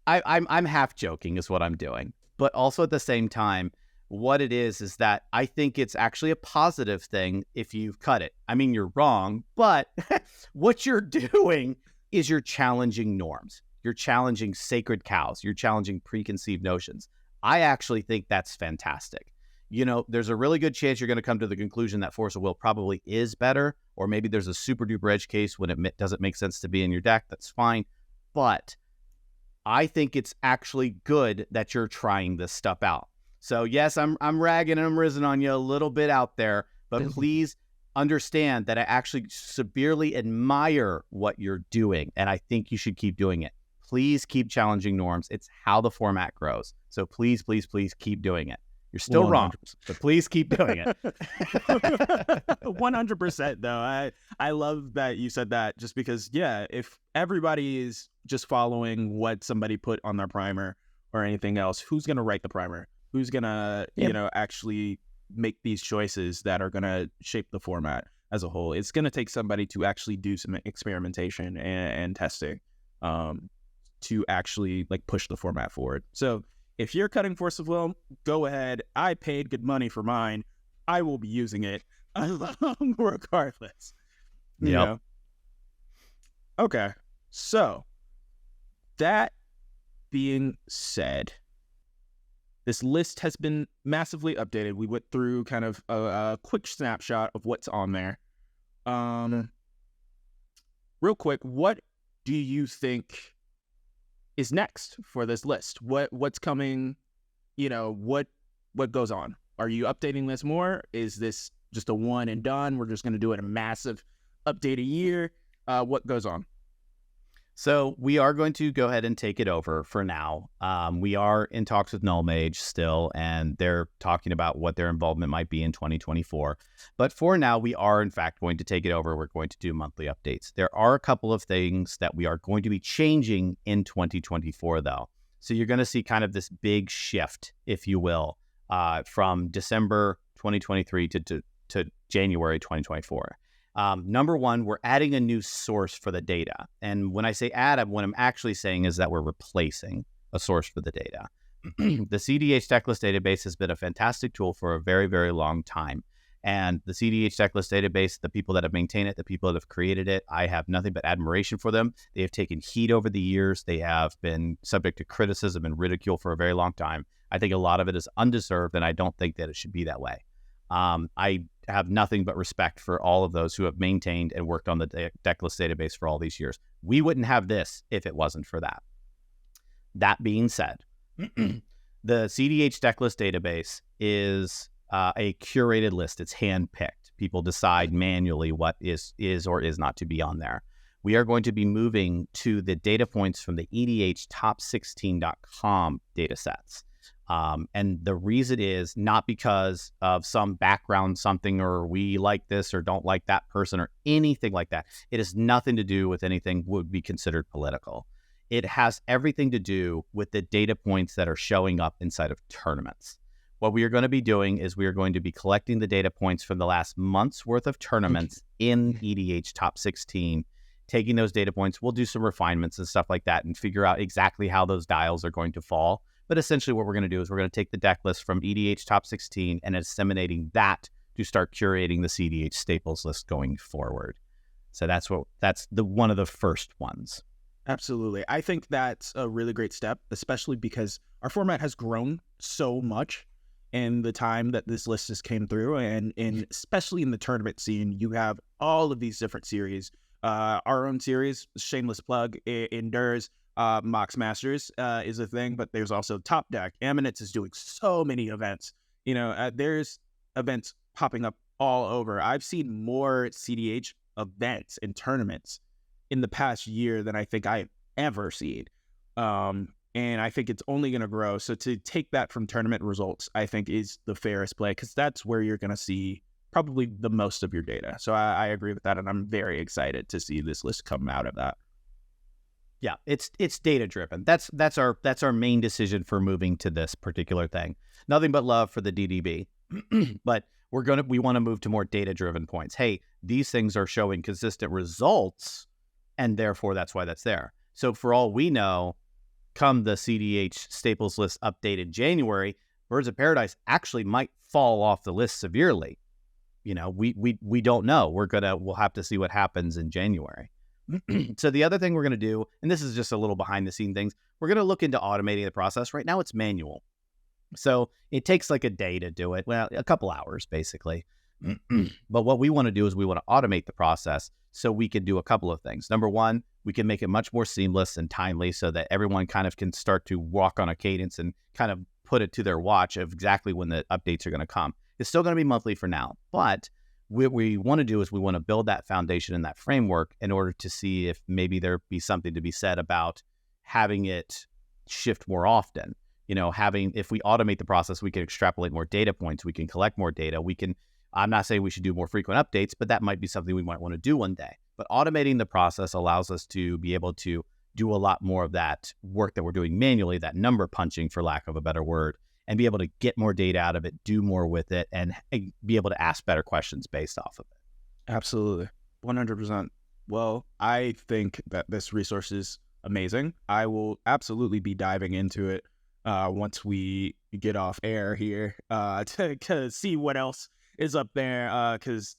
I'm half joking is what I'm doing. But also at the same time, what it is that I think it's actually a positive thing if you've cut it. I mean, you're wrong, but what you're doing is you're challenging norms. You're challenging sacred cows. You're challenging preconceived notions. I actually think that's fantastic. You know, there's a really good chance you're going to come to the conclusion that Force of Will probably is better, or maybe there's a super duper edge case when it doesn't make sense to be in your deck. That's fine. But I think it's actually good that you're trying this stuff out. So yes, I'm ragging and I'm rizzing on you a little bit out there, but please understand that I actually severely admire what you're doing, and I think you should keep doing it. Please keep challenging norms. It's how the format grows. So please, please, please keep doing it. You're still 100%. Wrong, but please keep doing it. 100% though. I love that you said that, just because, yeah, if everybody is just following what somebody put on their primer or anything else, who's going to write the primer? Who's going to, actually make these choices that are going to shape the format as a whole? It's going to take somebody to actually do some experimentation and testing to actually push the format forward. So if you're cutting Force of Will, go ahead. I paid good money for mine. I will be using it regardless. You know? Okay. So that being said, this list has been massively updated. We went through kind of a quick snapshot of what's on there. Real quick, what do you think is next for this list? What's coming? What goes on? Are you updating this more? Is this just a one and done? We're just going to do it a massive update a year. What goes on? So we are going to go ahead and take it over for now. We are in talks with Null Mage still, and they're talking about what their involvement might be in 2024. But for now, we are, in fact, going to take it over. We're going to do monthly updates. There are a couple of things that we are going to be changing in 2024, though. So you're going to see kind of this big shift, if you will, from December 2023 to January 2024. Number one, we're adding a new source for the data. And when I say add, what I'm actually saying is that we're replacing a source for the data. The cEDH decklist database has been a fantastic tool for a very, very long time. And the cEDH decklist database, the people that have maintained it, the people that have created it, I have nothing but admiration for them. They have taken heat over the years. They have been subject to criticism and ridicule for a very long time. I think a lot of it is undeserved, and I don't think that it should be that way. I have nothing but respect for all of those who have maintained and worked on the decklist database for all these years. We wouldn't have this if it wasn't for that. That being said, the cEDH decklist database is a curated list. It's handpicked. People decide manually what is or is not to be on there. We are going to be moving to the data points from the EDHtop16.com data sets. And the reason is not because of some background something, or we like this or don't like that person or anything like that. It has nothing to do with anything would be considered political. It has everything to do with the data points that are showing up inside of tournaments. What we are going to be doing is we are going to be collecting the data points from the last month's worth of tournaments in EDH Top 16, taking those data points. We'll do some refinements and stuff like that and figure out exactly how those dials are going to fall. But essentially what we're going to do is we're going to take the deck list from EDH Top 16 and disseminating that to start curating the cEDH staples list going forward. So that's one of the first ones. Absolutely. I think that's a really great step, especially because our format has grown so much. in the time that this list just came through, and especially in the tournament scene, you have all of these different series. Our own series, shameless plug, endures. Mox Masters is a thing, but there's also Top Deck. Eminence is doing so many events. There's events popping up all over. I've seen more cEDH events and tournaments in the past year than I think I've ever seen. And I think it's only going to grow. So to take that from tournament results, I think is the fairest play, because that's where you're going to see probably the most of your data. So I agree with that, and I'm very excited to see this list come out of that. Yeah, it's data driven. That's our main decision for moving to this particular thing. Nothing but love for the DDB, but we want to move to more data driven points. Hey, these things are showing consistent results, and therefore that's why that's there. So for all we know, come the cEDH staples list update in January, Birds of Paradise actually might fall off the list severely. We don't know. We'll have to see what happens in January. So the other thing we're going to do, and this is just a little behind the scene things, we're going to look into automating the process. Right now it's manual. So it takes like a day to do it. Well, a couple hours basically. But what we want to do is we want to automate the process so we can do a couple of things. Number one, we can make it much more seamless and timely so that everyone kind of can start to walk on a cadence and kind of put it to their watch of exactly when the updates are going to come. It's still going to be monthly for now, but what we want to do is we want to build that foundation and that framework in order to see if maybe there be something to be said about having it shift more often. If we automate the process, we can extrapolate more data points, we can collect more data, I'm not saying we should do more frequent updates, but that might be something we might want to do one day. But automating the process allows us to be able to do a lot more of that work that we're doing manually, that number punching, for lack of a better word, and be able to get more data out of it, do more with it, and be able to ask better questions based off of it. Absolutely. 100%. Well, I think that this resource is amazing. I will absolutely be diving into it once we get off air here to see what else is up there. Because,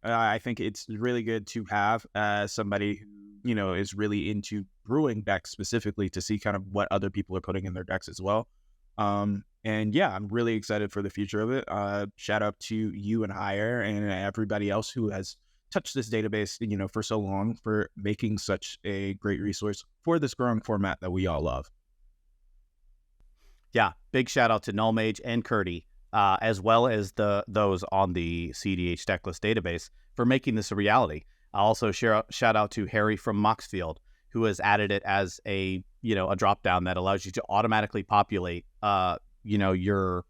I think it's really good to have somebody who, is really into brewing decks specifically, to see kind of what other people are putting in their decks as well. And I'm really excited for the future of it. Shout out to you and Hire and everybody else who has touched this database, for so long, for making such a great resource for this growing format that we all love. Yeah, big shout out to Nullmage and Curdy, as well as those on the cEDH decklist database for making this a reality. I'll also shout out to Harry from Moxfield, who has added it as a drop down that allows you to automatically populate your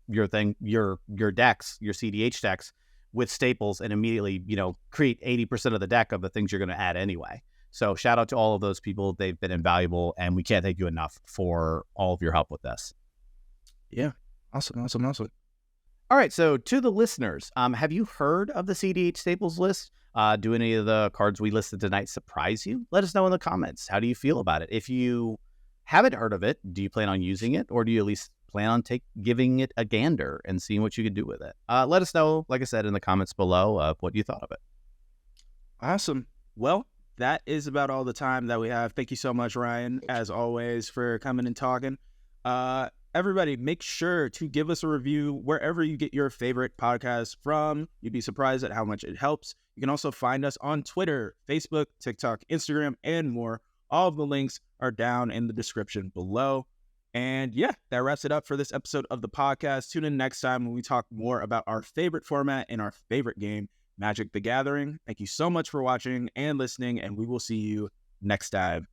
decks, your cEDH decks, with staples, and immediately create 80% of the deck of the things you're going to add anyway. So shout out to all of those people. They've been invaluable, and we can't thank you enough for all of your help with this. Yeah, awesome. All right, so to the listeners, have you heard of the cEDH staples list? Do any of the cards we listed tonight surprise you? Let us know in the comments. How do you feel about it? If you haven't heard of it, do you plan on using it, or do you at least plan on giving it a gander and seeing what you could do with it? Let us know, like I said, in the comments below of what you thought of it. Awesome. Well, that is about all the time that we have. Thank you so much, Ryan, as always, for coming and talking. Everybody, make sure to give us a review wherever you get your favorite podcasts from. You'd be surprised at how much it helps. You can also find us on Twitter, Facebook, TikTok, Instagram, and more. All of the links are down in the description below. And that wraps it up for this episode of the podcast. Tune in next time when we talk more about our favorite format and our favorite game, Magic the Gathering. Thank you so much for watching and listening, and we will see you next time.